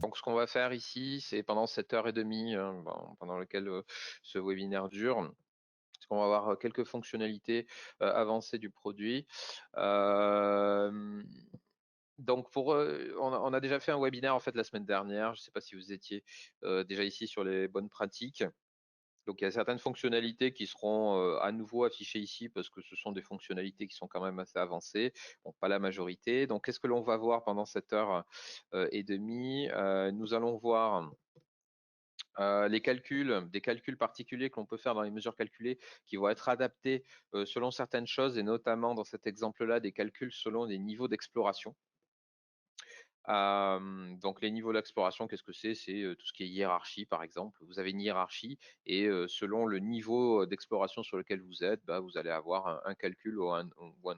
Donc, ce qu'on va faire ici, c'est pendant cette heure et demie, pendant lequel ce webinaire dure, parce qu'on va avoir quelques fonctionnalités avancées du produit. Donc, on a déjà fait un webinaire en fait la semaine dernière. Je ne sais pas si vous étiez déjà ici sur les bonnes pratiques. Donc, il y a certaines fonctionnalités qui seront à nouveau affichées ici parce que ce sont des fonctionnalités qui sont quand même assez avancées. Bon, pas la majorité. Donc, qu'est-ce que l'on va voir pendant cette heure et demie? Nous allons voir des calculs particuliers que l'on peut faire dans les mesures calculées qui vont être adaptés selon certaines choses et notamment dans cet exemple-là des calculs selon des niveaux d'exploration. Donc les niveaux d'exploration, qu'est-ce que c'est? C'est tout ce qui est hiérarchie, par exemple. Vous avez une hiérarchie et selon le niveau d'exploration sur lequel vous êtes, bah, vous allez avoir un calcul ou un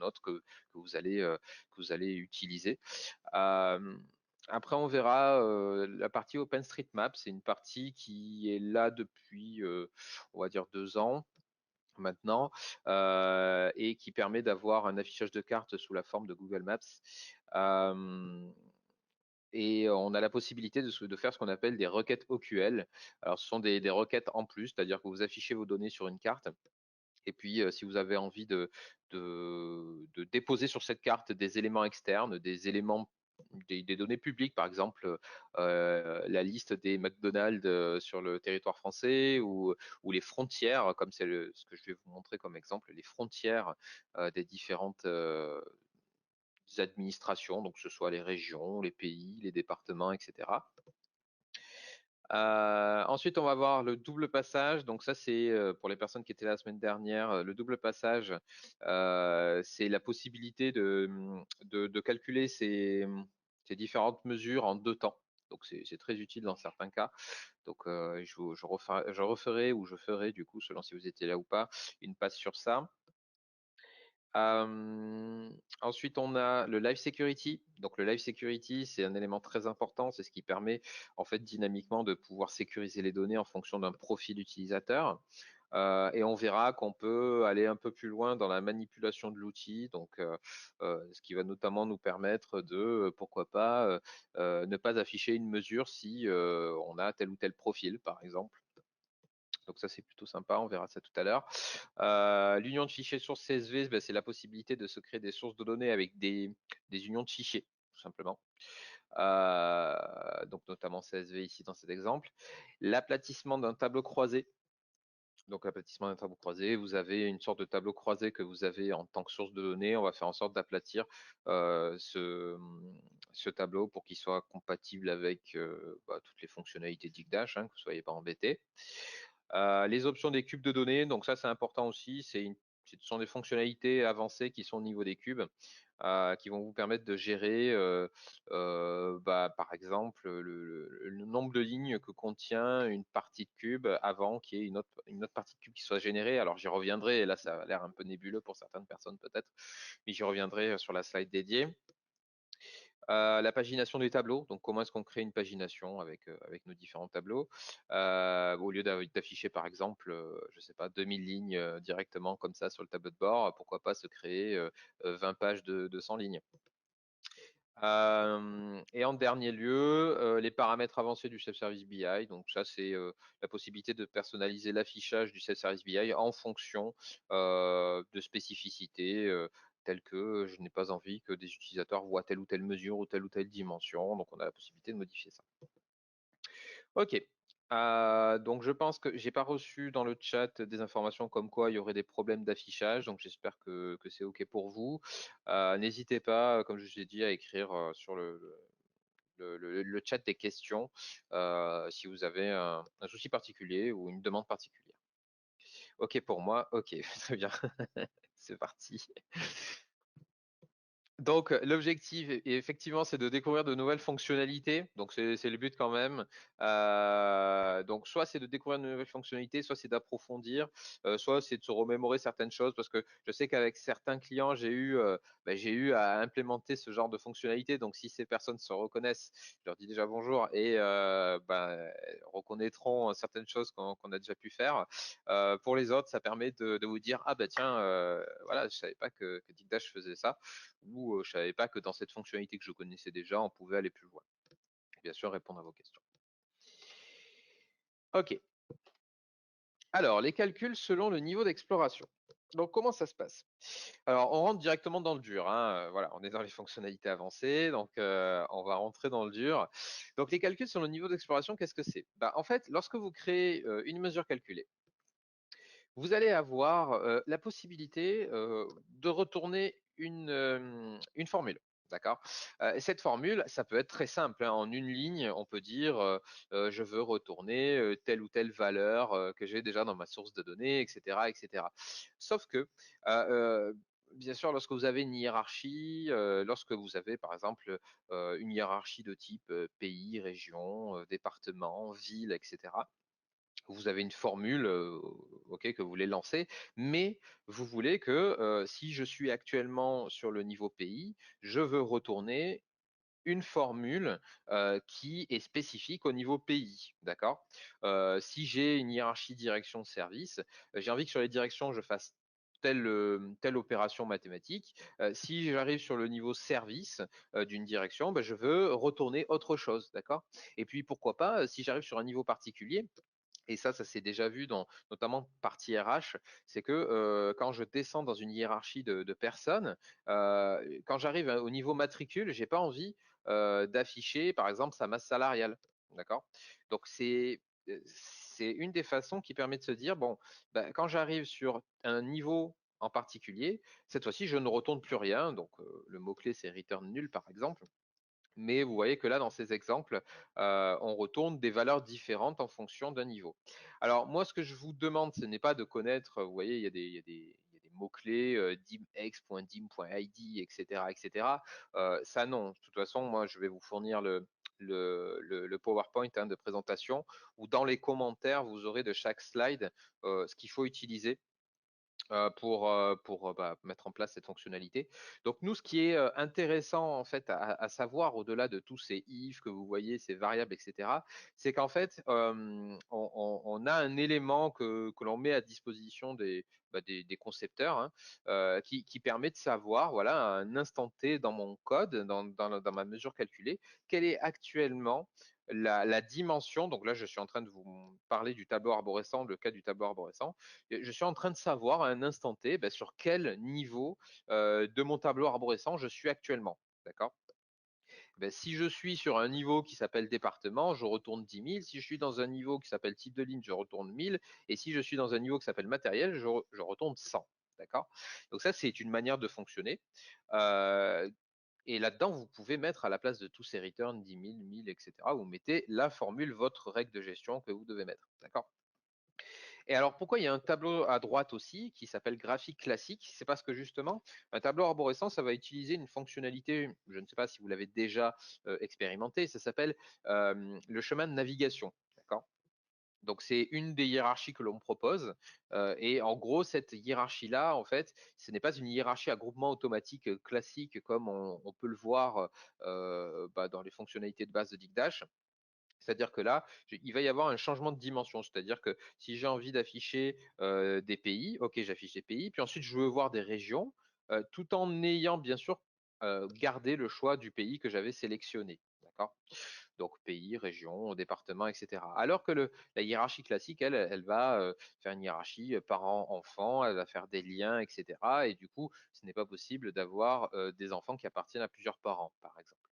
autre que vous allez utiliser. Après, on verra la partie OpenStreetMap. C'est une partie qui est là depuis, on va dire, 2 ans maintenant, et qui permet d'avoir un affichage de cartes sous la forme de Google Maps. Et on a la possibilité de faire ce qu'on appelle des requêtes OQL. Alors, ce sont des requêtes en plus, c'est-à-dire que vous affichez vos données sur une carte. Et puis, si vous avez envie de déposer sur cette carte des éléments externes, des éléments, des données publiques, par exemple, la liste des McDonald's sur le territoire français ou les frontières, comme c'est ce que je vais vous montrer comme exemple, les frontières des différentes administrations, donc que ce soit les régions, les pays, les départements, etc. Ensuite, on va voir le double passage. Donc ça, c'est pour les personnes qui étaient là la semaine dernière. Le double passage, c'est la possibilité de calculer ces différentes mesures en 2 temps. Donc c'est très utile dans certains cas. Donc je referai ou je ferai du coup, selon si vous étiez là ou pas, une passe sur ça. Ensuite, on a le Live Security. Donc, le Live Security, c'est un élément très important. C'est ce qui permet, en fait, dynamiquement de pouvoir sécuriser les données en fonction d'un profil utilisateur. Et on verra qu'on peut aller un peu plus loin dans la manipulation de l'outil. Donc, ce qui va notamment nous permettre de, pourquoi pas, ne pas afficher une mesure si on a tel ou tel profil, par exemple. Donc ça, c'est plutôt sympa, on verra ça tout à l'heure. L'union de fichiers sources CSV, ben, c'est la possibilité de se créer des sources de données avec des unions de fichiers, tout simplement. Donc notamment CSV ici dans cet exemple. L'aplatissement d'un tableau croisé. Donc l'aplatissement d'un tableau croisé, vous avez une sorte de tableau croisé que vous avez en tant que source de données. On va faire en sorte d'aplatir ce tableau pour qu'il soit compatible avec toutes les fonctionnalités d'IGDASH, que vous ne soyez pas embêtés. Les options des cubes de données, donc ça c'est important aussi, ce sont des fonctionnalités avancées qui sont au niveau des cubes, qui vont vous permettre de gérer par exemple le nombre de lignes que contient une partie de cube avant qu'il y ait une autre partie de cube qui soit générée. Alors j'y reviendrai, et là ça a l'air un peu nébuleux pour certaines personnes peut-être, mais j'y reviendrai sur la slide dédiée. La pagination des tableaux, donc comment est-ce qu'on crée une pagination avec nos différents tableaux. Au lieu d'afficher par exemple, je sais pas, 2000 lignes directement comme ça sur le tableau de bord, pourquoi pas se créer 20 pages de 100 lignes. Et en dernier lieu, les paramètres avancés du Self-Service BI. Donc ça, c'est la possibilité de personnaliser l'affichage du Self-Service BI en fonction de spécificités telles que je n'ai pas envie que des utilisateurs voient telle ou telle mesure ou telle dimension. Donc on a la possibilité de modifier ça. Ok. Donc je pense que j'ai pas reçu dans le chat des informations comme quoi il y aurait des problèmes d'affichage, donc j'espère que c'est ok pour vous. N'hésitez pas, comme je vous ai dit, à écrire sur le chat des questions si vous avez un souci particulier ou une demande particulière. Ok pour moi, ok, très bien, c'est parti. Donc, l'objectif, effectivement, c'est de découvrir de nouvelles fonctionnalités. Donc, c'est le but quand même. Donc, soit c'est de découvrir de nouvelles fonctionnalités, soit c'est d'approfondir, soit c'est de se remémorer certaines choses. Parce que je sais qu'avec certains clients, j'ai eu à implémenter ce genre de fonctionnalités. Donc, si ces personnes se reconnaissent, je leur dis déjà bonjour et reconnaîtront certaines choses qu'on a déjà pu faire. Pour les autres, ça permet de vous dire, ah bah tiens, voilà, je savais pas que DigDash faisait ça, ou je savais pas que dans cette fonctionnalité que je connaissais déjà, on pouvait aller plus loin. bien sûr répondre à vos questions. Ok. Alors, les calculs selon le niveau d'exploration. Donc, comment ça se passe? Alors, on rentre directement dans le dur, hein. Voilà, on est dans les fonctionnalités avancées, donc on va rentrer dans le dur. Donc, les calculs sur le niveau d'exploration, qu'est-ce que c'est? Bah, en fait, lorsque vous créez une mesure calculée, vous allez avoir la possibilité de retourner une formule. D'accord. Et cette formule, ça peut être très simple, hein. En une ligne, on peut dire je veux retourner telle ou telle valeur que j'ai déjà dans ma source de données, etc., etc. Sauf que, bien sûr, lorsque vous avez une hiérarchie, lorsque vous avez par exemple une hiérarchie de type pays, région, département, ville, etc., vous avez une formule ok, que vous voulez lancer, mais vous voulez que si je suis actuellement sur le niveau pays, je veux retourner une formule qui est spécifique au niveau pays, d'accord. Si j'ai une hiérarchie direction de service, j'ai envie que sur les directions, je fasse telle opération mathématique. Si j'arrive sur le niveau service d'une direction, ben, je veux retourner autre chose, d'accord. Et puis pourquoi pas, si j'arrive sur un niveau particulier, et ça s'est déjà vu dans notamment partie RH, c'est que quand je descends dans une hiérarchie de personnes, quand j'arrive au niveau matricule, j'ai pas envie d'afficher, par exemple, sa masse salariale. D'accord. Donc c'est une des façons qui permet de se dire bon, bah, quand j'arrive sur un niveau en particulier, cette fois-ci, je ne retourne plus rien. Donc le mot-clé, c'est return nul, par exemple. Mais vous voyez que là, dans ces exemples, on retourne des valeurs différentes en fonction d'un niveau. Alors, moi, ce que je vous demande, ce n'est pas de connaître, vous voyez, il y a des mots-clés, dimx.dim.id, etc., etc. Ça, non. De toute façon, moi, je vais vous fournir le PowerPoint hein, de présentation, où dans les commentaires, vous aurez de chaque slide ce qu'il faut utiliser pour bah, mettre en place cette fonctionnalité. Donc nous, ce qui est intéressant en fait à savoir au-delà de tous ces if que vous voyez, ces variables, etc., c'est qu'en fait, on a un élément que l'on met à disposition des concepteurs hein, qui permet de savoir, voilà, à un instant T dans mon code, dans ma mesure calculée, quelle est actuellement la dimension. Donc là, je suis en train de vous parler du tableau arborescent, le cas du tableau arborescent. Je suis en train de savoir à un instant T ben, sur quel niveau de mon tableau arborescent je suis actuellement. D'accord. Ben, si je suis sur un niveau qui s'appelle département, je retourne 10 000. Si je suis dans un niveau qui s'appelle type de ligne, je retourne 1000. Et si je suis dans un niveau qui s'appelle matériel, je retourne 100. D'accord. Donc ça, c'est une manière de fonctionner. Euh, et là-dedans, vous pouvez mettre à la place de tous ces returns 10 000, 1000, etc. Vous mettez la formule, votre règle de gestion que vous devez mettre. D'accord. Et alors, pourquoi il y a un tableau à droite aussi qui s'appelle graphique classique? C'est parce que justement, un tableau arborescent, ça va utiliser une fonctionnalité, je ne sais pas si vous l'avez déjà expérimenté, ça s'appelle le chemin de navigation. D'accord. Donc, c'est une des hiérarchies que l'on propose. Et en gros, cette hiérarchie-là, en fait, ce n'est pas une hiérarchie à groupement automatique classique comme on peut le voir bah, dans les fonctionnalités de base de Digdash. C'est-à-dire que là, il va y avoir un changement de dimension. C'est-à-dire que si j'ai envie d'afficher des pays, ok, j'affiche des pays, puis ensuite je veux voir des régions, tout en ayant bien sûr gardé le choix du pays que j'avais sélectionné. D'accord. Donc pays, région, département, etc. Alors que la hiérarchie classique, elle va faire une hiérarchie parent-enfant, elle va faire des liens, etc. Et du coup, ce n'est pas possible d'avoir des enfants qui appartiennent à plusieurs parents, par exemple.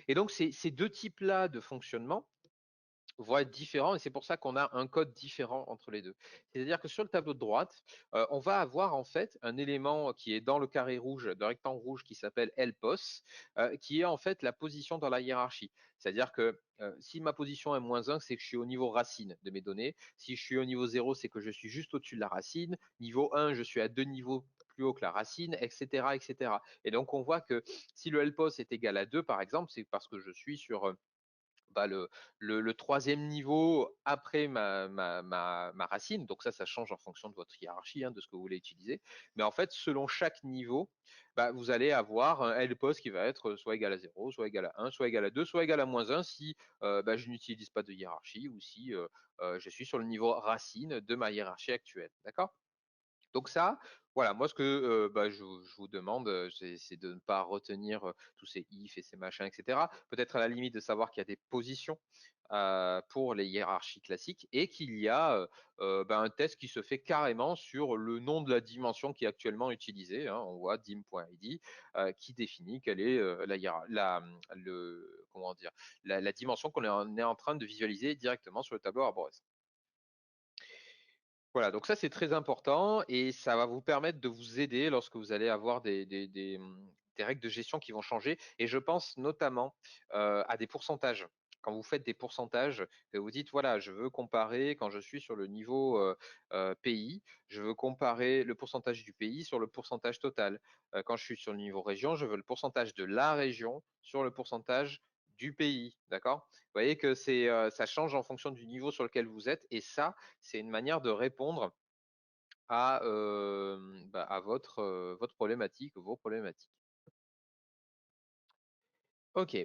Et donc, ces deux types-là de fonctionnement, vont être différents et c'est pour ça qu'on a un code différent entre les deux. C'est-à-dire que sur le tableau de droite, on va avoir en fait un élément qui est dans le carré rouge, le rectangle rouge qui s'appelle LPOS, qui est en fait la position dans la hiérarchie. C'est-à-dire que si ma position est -1, c'est que je suis au niveau racine de mes données. Si je suis au niveau 0, c'est que je suis juste au-dessus de la racine. Niveau 1, je suis à 2 niveaux plus haut que la racine, etc., etc. Et donc on voit que si le LPOS est égal à 2, par exemple, c'est parce que je suis sur bah, le troisième niveau après ma racine. Donc ça change en fonction de votre hiérarchie, hein, de ce que vous voulez utiliser. Mais en fait, selon chaque niveau, bah, vous allez avoir un LPOS qui va être soit égal à 0, soit égal à 1, soit égal à 2, soit égal à -1 si bah, je n'utilise pas de hiérarchie ou si je suis sur le niveau racine de ma hiérarchie actuelle. D'accord. Donc ça, voilà, moi ce que je vous demande, c'est de ne pas retenir tous ces if et ces machins, etc. Peut-être à la limite de savoir qu'il y a des positions pour les hiérarchies classiques et qu'il y a un test qui se fait carrément sur le nom de la dimension qui est actuellement utilisée, hein. On voit dim.id qui définit quelle est comment dire, la dimension qu'on est en train de visualiser directement sur le tableau arborescent. Voilà, donc ça c'est très important et ça va vous permettre de vous aider lorsque vous allez avoir des règles de gestion qui vont changer. Et je pense notamment à des pourcentages. Quand vous faites des pourcentages, que vous dites, voilà, je veux comparer quand je suis sur le niveau pays, je veux comparer le pourcentage du pays sur le pourcentage total. Quand je suis sur le niveau région, je veux le pourcentage de la région sur le pourcentage du pays. D'accord? Vous voyez que ça change en fonction du niveau sur lequel vous êtes et ça, c'est une manière de répondre à votre problématique, vos problématiques. Ok,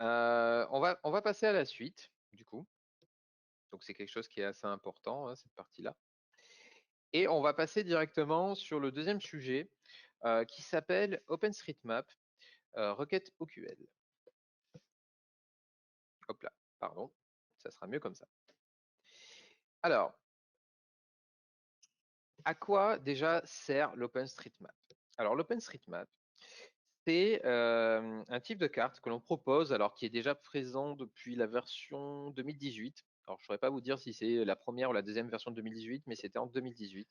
on va passer à la suite, du coup. Donc c'est quelque chose qui est assez important, hein, cette partie-là. Et on va passer directement sur le deuxième sujet qui s'appelle OpenStreetMap, requête OQL. Hop là, pardon, ça sera mieux comme ça. Alors, à quoi déjà sert l'OpenStreetMap? Alors l'OpenStreetMap, c'est un type de carte que l'on propose, alors qui est déjà présent depuis la version 2018. Alors, je ne saurais pas vous dire si c'est la première ou la deuxième version de 2018, mais c'était en 2018,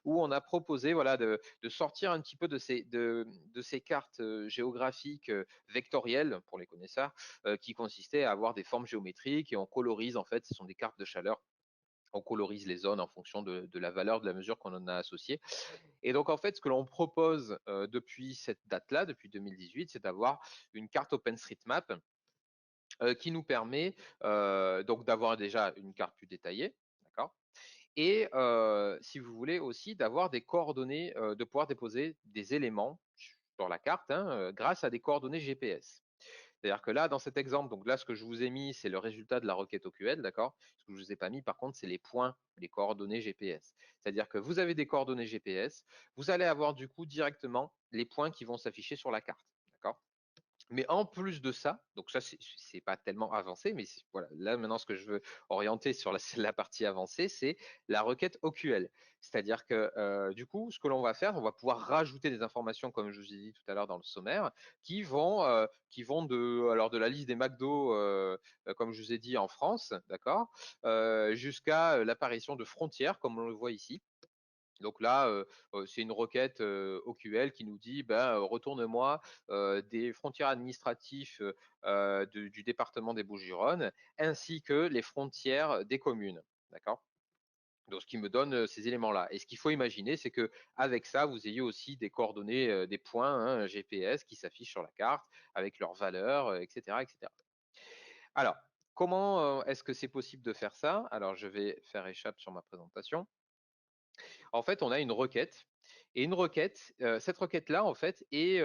où on a proposé voilà, de sortir un petit peu de ces cartes géographiques vectorielles, pour les connaisseurs, qui consistaient à avoir des formes géométriques et on colorise, en fait, ce sont des cartes de chaleur. On colorise les zones en fonction de la valeur de la mesure qu'on en a associée. Et donc, en fait, ce que l'on propose depuis cette date-là, depuis 2018, c'est d'avoir une carte OpenStreetMap qui nous permet donc d'avoir déjà une carte plus détaillée, d'accord? Et si vous voulez aussi d'avoir des coordonnées, de pouvoir déposer des éléments sur la carte hein, grâce à des coordonnées GPS. C'est-à-dire que là, dans cet exemple, donc là, ce que je vous ai mis, c'est le résultat de la requête OQL, d'accord? Ce que je ne vous ai pas mis, par contre, c'est les points, les coordonnées GPS. C'est-à-dire que vous avez des coordonnées GPS, vous allez avoir du coup directement les points qui vont s'afficher sur la carte, d'accord? Mais en plus de ça, donc ça c'est pas tellement avancé, mais voilà, là maintenant ce que je veux orienter sur la partie avancée, c'est la requête OQL. C'est-à-dire que du coup, ce que l'on va faire, on va pouvoir rajouter des informations, comme je vous ai dit tout à l'heure dans le sommaire, qui vont de la liste des McDo, comme je vous ai dit en France, d'accord, jusqu'à l'apparition de frontières, comme on le voit ici. Donc là, c'est une requête OQL qui nous dit retourne-moi des frontières administratives du département des Bouches-du-Rhône ainsi que les frontières des communes. D'accord? Donc, ce qui me donne ces éléments-là. Et ce qu'il faut imaginer, c'est que avec ça, vous ayez aussi des coordonnées, des points hein, GPS qui s'affichent sur la carte avec leurs valeurs, etc., etc. Alors, comment est-ce que c'est possible de faire ça? Alors, je vais faire échappe sur ma présentation. En fait, on a une requête. Et une requête, cette requête-là, en fait, est,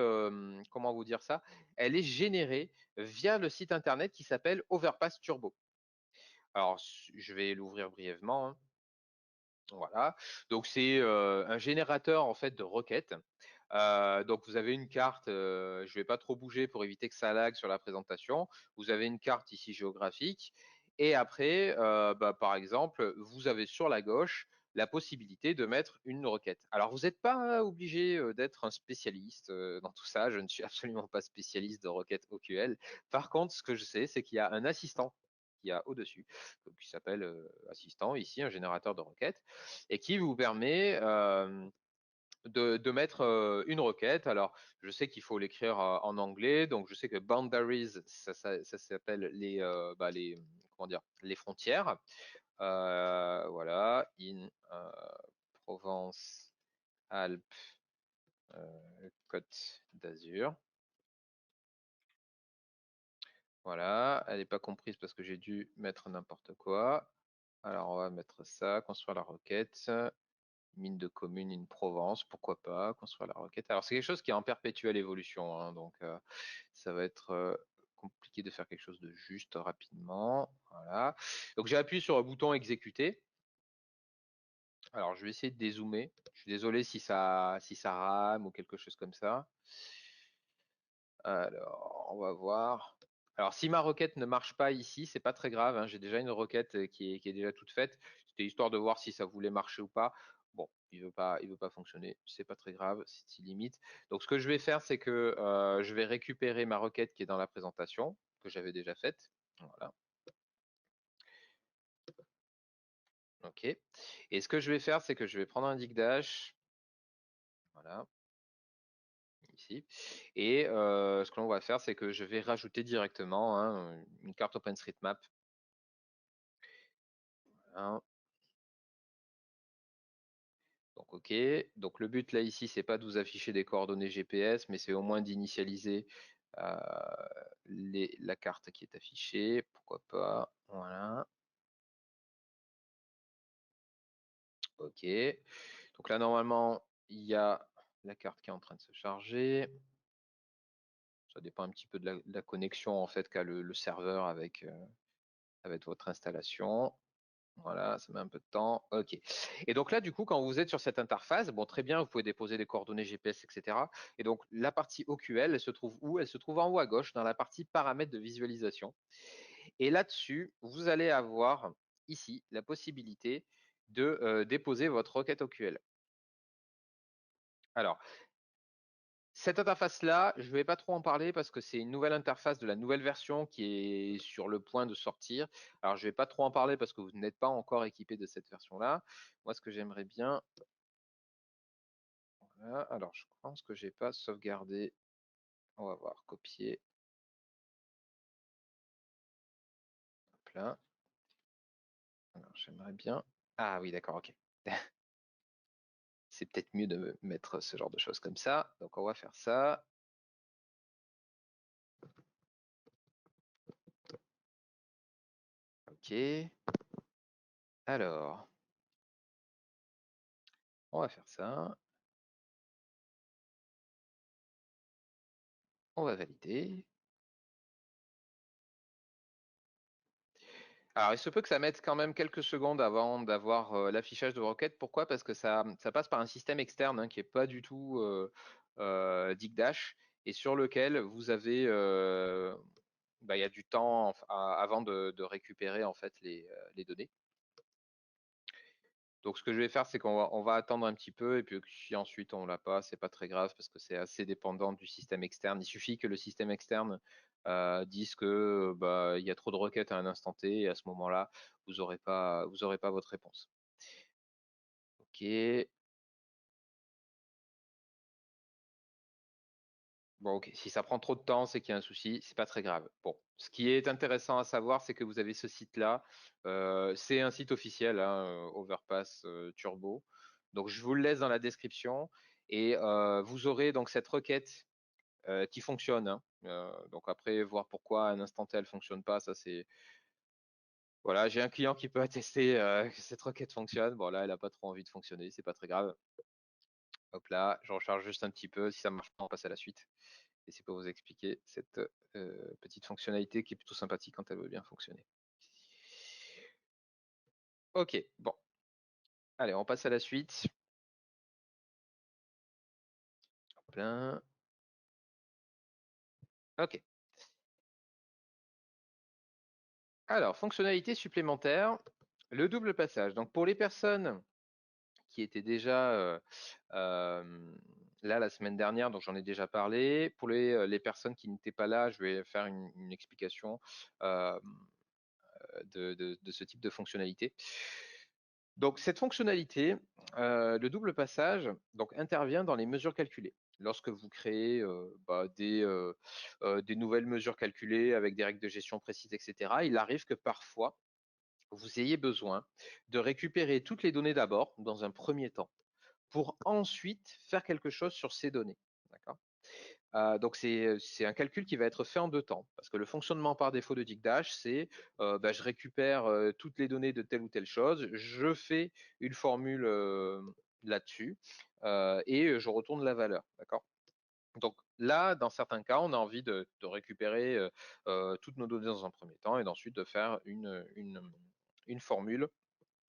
comment vous dire ça? Elle est générée via le site internet qui s'appelle Overpass Turbo. Alors, je vais l'ouvrir brièvement, hein. Voilà. Donc, c'est un générateur en fait de requêtes. Donc, vous avez une carte, je ne vais pas trop bouger pour éviter que ça lag sur la présentation. Vous avez une carte ici géographique. Et après, par exemple, vous avez sur la gauche la possibilité de mettre une requête. Alors, vous n'êtes pas obligé d'être un spécialiste dans tout ça. Je ne suis absolument pas spécialiste de requêtes OQL. Par contre, ce que je sais, c'est qu'il y a un assistant qui a au-dessus, qui s'appelle assistant, ici, un générateur de requêtes, et qui vous permet de mettre une requête. Alors, je sais qu'il faut l'écrire en anglais, donc je sais que boundaries, ça s'appelle comment dire, les frontières. Voilà, in Provence, Alpes, Côte d'Azur. Voilà, elle n'est pas comprise parce que j'ai dû mettre n'importe quoi. Alors, on va mettre ça, construire la requête. Mine de commune, une Provence, pourquoi pas, construire la requête. Alors c'est quelque chose qui est en perpétuelle évolution, hein, donc ça va être compliqué de faire quelque chose de juste rapidement. Voilà. Donc j'ai appuyé sur le bouton exécuter. Alors, je vais essayer de dézoomer. Je suis désolé si ça rame ou quelque chose comme ça. Alors, on va voir. Alors, si ma requête ne marche pas ici, c'est pas très grave, hein. J'ai déjà une requête qui est déjà toute faite. C'était histoire de voir si ça voulait marcher ou pas. Bon, il veut pas fonctionner. C'est pas très grave, c'est limite. Donc, ce que je vais faire, c'est que je vais récupérer ma requête qui est dans la présentation que j'avais déjà faite. Voilà. OK. Et ce que je vais faire, c'est que je vais prendre un dig dash. Voilà. Ici. Et ce que l'on va faire, c'est que je vais rajouter directement hein, une carte OpenStreetMap. Voilà. Donc OK. Donc le but là ici, c'est pas de vous afficher des coordonnées GPS, mais c'est au moins d'initialiser la carte qui est affichée. Pourquoi pas. Voilà. OK. Donc là, normalement, il y a la carte qui est en train de se charger. Ça dépend un petit peu de la connexion en fait qu'a le serveur avec votre installation. Voilà, ça met un peu de temps. OK. Et donc là, du coup, quand vous êtes sur cette interface, bon, très bien, vous pouvez déposer des coordonnées GPS, etc. Et donc, la partie OQL, elle se trouve où? Elle se trouve en haut à gauche, dans la partie paramètres de visualisation. Et là-dessus, vous allez avoir ici la possibilité de déposer votre requête OQL. Alors, cette interface-là, je ne vais pas trop en parler parce que c'est une nouvelle interface de la nouvelle version qui est sur le point de sortir. Alors, je ne vais pas trop en parler parce que vous n'êtes pas encore équipé de cette version-là. Moi, ce que j'aimerais bien, voilà, alors je pense que j'ai pas sauvegardé. On va voir, copier. Hop là. Alors, j'aimerais bien. Ah oui, d'accord, ok. C'est peut-être mieux de mettre ce genre de choses comme ça. Donc, on va faire ça. Ok. Alors, on va faire ça. On va valider. Alors, il se peut que ça mette quand même quelques secondes avant d'avoir l'affichage de requête. Pourquoi? Parce que ça passe par un système externe hein, qui n'est pas du tout Digdash et sur lequel vous avez, bah, il y a du temps avant de récupérer en fait les données. Donc, ce que je vais faire, c'est qu'on va attendre un petit peu et puis si ensuite on l'a pas, c'est pas très grave parce que c'est assez dépendant du système externe. Il suffit que le système externe dise que bah, il y a trop de requêtes à un instant T et à ce moment-là, vous aurez pas votre réponse. Ok. Bon, ok. Si ça prend trop de temps, c'est qu'il y a un souci. C'est pas très grave. Bon, ce qui est intéressant à savoir, c'est que vous avez ce site-là. C'est un site officiel, hein, Overpass Turbo. Donc, je vous le laisse dans la description et vous aurez donc cette requête qui fonctionne. Hein. Donc après, voir pourquoi à un instant T elle fonctionne pas, ça c'est voilà, j'ai un client qui peut attester que cette requête fonctionne. Bon là, elle a pas trop envie de fonctionner, c'est pas très grave. Hop là, je recharge juste un petit peu. Si ça marche pas, on passe à la suite. Et c'est pour vous expliquer cette petite fonctionnalité qui est plutôt sympathique quand elle veut bien fonctionner. Ok, bon. Allez, on passe à la suite. Hop là. Ok. Alors, fonctionnalité supplémentaire, le double passage. Donc pour les personnes qui étaient déjà là la semaine dernière, donc j'en ai déjà parlé. Pour les personnes qui n'étaient pas là, je vais faire une explication de ce type de fonctionnalité. Donc cette fonctionnalité, le double passage, donc intervient dans les mesures calculées. Lorsque vous créez bah, des nouvelles mesures calculées avec des règles de gestion précises, etc., il arrive que parfois vous ayez besoin de récupérer toutes les données d'abord dans un premier temps pour ensuite faire quelque chose sur ces données. D'accord. Donc c'est un calcul qui va être fait en deux temps, parce que le fonctionnement par défaut de Digdash, c'est bah, je récupère toutes les données de telle ou telle chose, je fais une formule là-dessus et je retourne la valeur. D'accord. Donc là, dans certains cas, on a envie de récupérer toutes nos données dans un premier temps et ensuite de faire une formule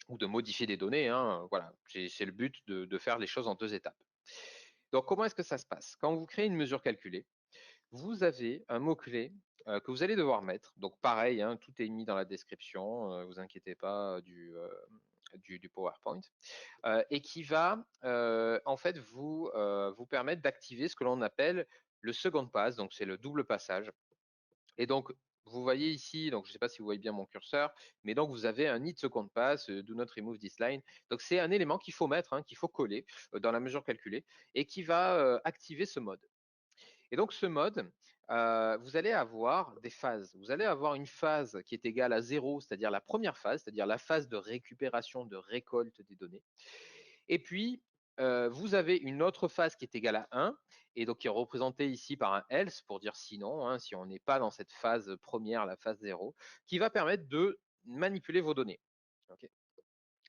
ou de modifier des données, hein, voilà, c'est le but de faire les choses en 2 étapes. Donc, comment est-ce que ça se passe? Quand vous créez une mesure calculée, vous avez un mot-clé que vous allez devoir mettre. Donc, pareil, hein, tout est mis dans la description, vous inquiétez pas du PowerPoint, et qui va en fait vous permettre d'activer ce que l'on appelle le second pass, donc c'est le double passage. Et donc, vous voyez ici, donc je ne sais pas si vous voyez bien mon curseur, mais donc vous avez un need second pass, do not remove this line. Donc c'est un élément qu'il faut mettre, hein, qu'il faut coller dans la mesure calculée et qui va activer ce mode. Et donc ce mode, vous allez avoir des phases. Vous allez avoir une phase qui est égale à 0, c'est-à-dire la première phase, c'est-à-dire la phase de récupération, de récolte des données. Et puis, vous avez une autre phase qui est égale à 1, et donc qui est représentée ici par un else pour dire sinon, hein, si on n'est pas dans cette phase première, la phase 0, qui va permettre de manipuler vos données. Okay.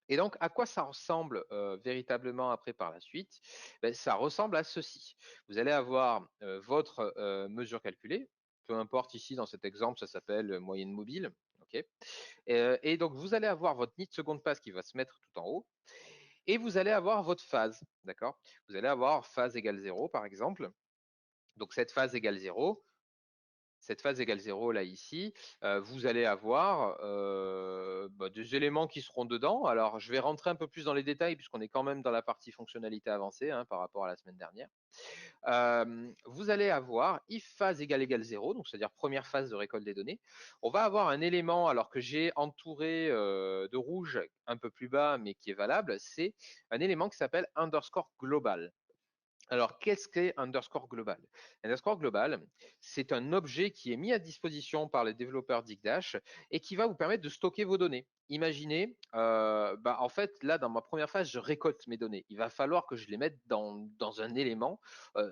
Et donc, à quoi ça ressemble véritablement après par la suite? Ben, ça ressemble à ceci. Vous allez avoir votre mesure calculée, peu importe ici dans cet exemple, ça s'appelle moyenne mobile. Okay. Et donc, vous allez avoir votre nid seconde passe qui va se mettre tout en haut. Et vous allez avoir votre phase, d'accord? Vous allez avoir phase égale 0, par exemple. Donc, cette phase égale 0, là ici, vous allez avoir des éléments qui seront dedans. Alors, je vais rentrer un peu plus dans les détails puisqu'on est quand même dans la partie fonctionnalité avancée hein, par rapport à la semaine dernière. Vous allez avoir if phase égale 0, donc c'est-à-dire première phase de récolte des données. On va avoir un élément, alors que j'ai entouré de rouge un peu plus bas, mais qui est valable, c'est un élément qui s'appelle underscore global. Alors, qu'est-ce qu'est underscore global? Underscore global, c'est un objet qui est mis à disposition par les développeurs d'Igdash et qui va vous permettre de stocker vos données. Imaginez, en fait, là, dans ma première phase, je récolte mes données. Il va falloir que je les mette dans un élément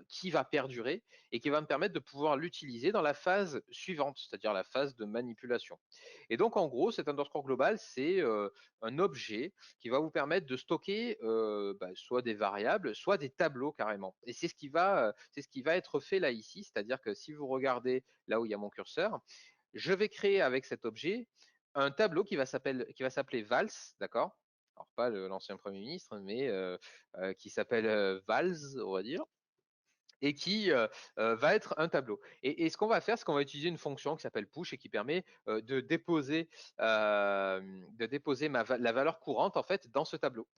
qui va perdurer et qui va me permettre de pouvoir l'utiliser dans la phase suivante, c'est-à-dire la phase de manipulation. Et donc, en gros, cet underscore global, c'est un objet qui va vous permettre de stocker soit des variables, soit des tableaux carrément. Et c'est ce qui va être fait là ici, c'est-à-dire que si vous regardez là où il y a mon curseur, je vais créer avec cet objet un tableau qui va s'appeler Vals, d'accord? Alors pas l'ancien Premier ministre, mais qui s'appelle Vals, on va dire, et qui va être un tableau. Et ce qu'on va faire, c'est qu'on va utiliser une fonction qui s'appelle push et qui permet de déposer la valeur courante en fait dans ce tableau.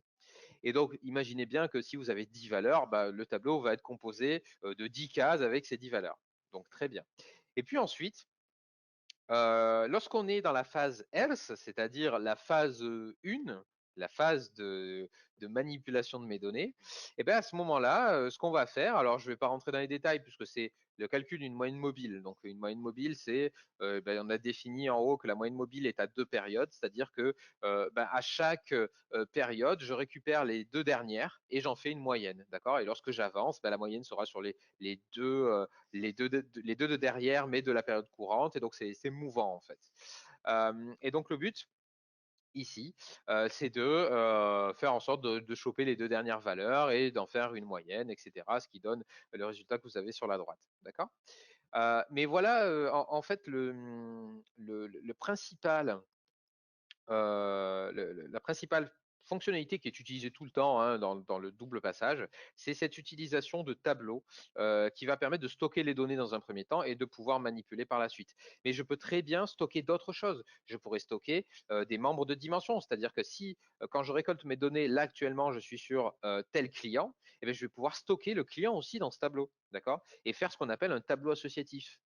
Et donc, imaginez bien que si vous avez 10 valeurs, le tableau va être composé de 10 cases avec ces 10 valeurs. Donc, très bien. Et puis ensuite, lorsqu'on est dans la phase else, c'est-à-dire la phase 1, la phase de manipulation de mes données, et bien à ce moment-là, ce qu'on va faire, alors je ne vais pas rentrer dans les détails puisque c'est le calcul d'une moyenne mobile. Donc une moyenne mobile, c'est, on a défini en haut que la moyenne mobile est à 2 périodes, c'est-à-dire que à chaque période, je récupère les 2 dernières et j'en fais une moyenne, d'accord? Et lorsque j'avance, la moyenne sera sur les deux de derrière, mais de la période courante. Et donc, c'est mouvant, en fait. Et donc, le but, ici, c'est de faire en sorte de choper les 2 dernières valeurs et d'en faire une moyenne, etc., ce qui donne le résultat que vous avez sur la droite. D'accord? Mais voilà, en fait, le principal la principale fonctionnalité qui est utilisée tout le temps hein, dans le double passage, c'est cette utilisation de tableaux qui va permettre de stocker les données dans un premier temps et de pouvoir manipuler par la suite. Mais je peux très bien stocker d'autres choses. Je pourrais stocker des membres de dimension, c'est-à-dire que si quand je récolte mes données, là actuellement je suis sur tel client, eh bien, je vais pouvoir stocker le client aussi dans ce tableau, d'accord? Et faire ce qu'on appelle un tableau associatif.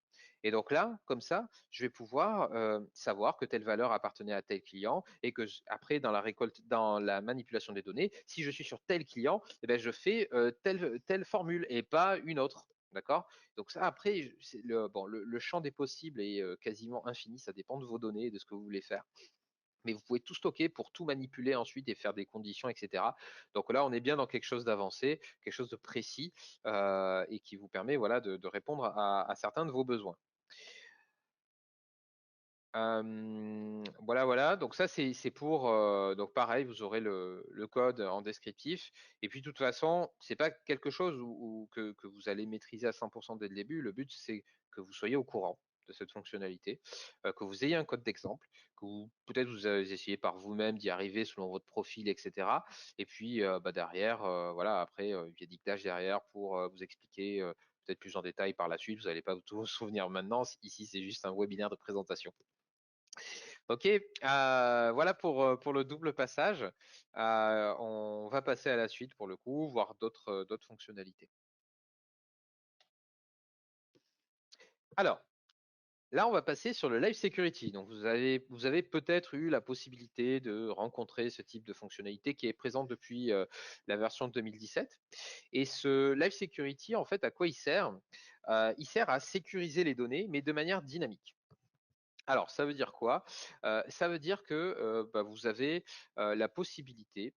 Et donc là, comme ça, je vais pouvoir savoir que telle valeur appartenait à tel client et que après, dans la récolte, dans la manipulation des données, si je suis sur tel client, eh bien, je fais telle formule et pas une autre. D'accord? Donc ça, après, le champ des possibles est quasiment infini. Ça dépend de vos données et de ce que vous voulez faire. Mais vous pouvez tout stocker pour tout manipuler ensuite et faire des conditions, etc. Donc là, on est bien dans quelque chose d'avancé, quelque chose de précis et qui vous permet voilà, de répondre à certains de vos besoins. Voilà. Donc ça, c'est pour. Donc pareil, vous aurez le code en descriptif. Et puis de toute façon, c'est pas quelque chose que vous allez maîtriser à 100% dès le début. Le but, c'est que vous soyez au courant. cette fonctionnalité, que vous ayez un code d'exemple, que peut-être vous essayez par vous-même d'y arriver selon votre profil, etc. Et puis derrière, voilà, après, il y a Dictage derrière pour vous expliquer peut-être plus en détail par la suite. Vous n'allez pas tout vous souvenir maintenant. Ici, c'est juste un webinaire de présentation. Ok, voilà pour le double passage. On va passer à la suite pour le coup, voir d'autres fonctionnalités. Alors, là, on va passer sur le Live Security. Donc, vous avez peut-être eu la possibilité de rencontrer ce type de fonctionnalité qui est présente depuis la version de 2017. Et ce Live Security, en fait, à quoi il sert? Il sert à sécuriser les données, mais de manière dynamique. Alors, ça veut dire quoi? Ça veut dire que vous avez la possibilité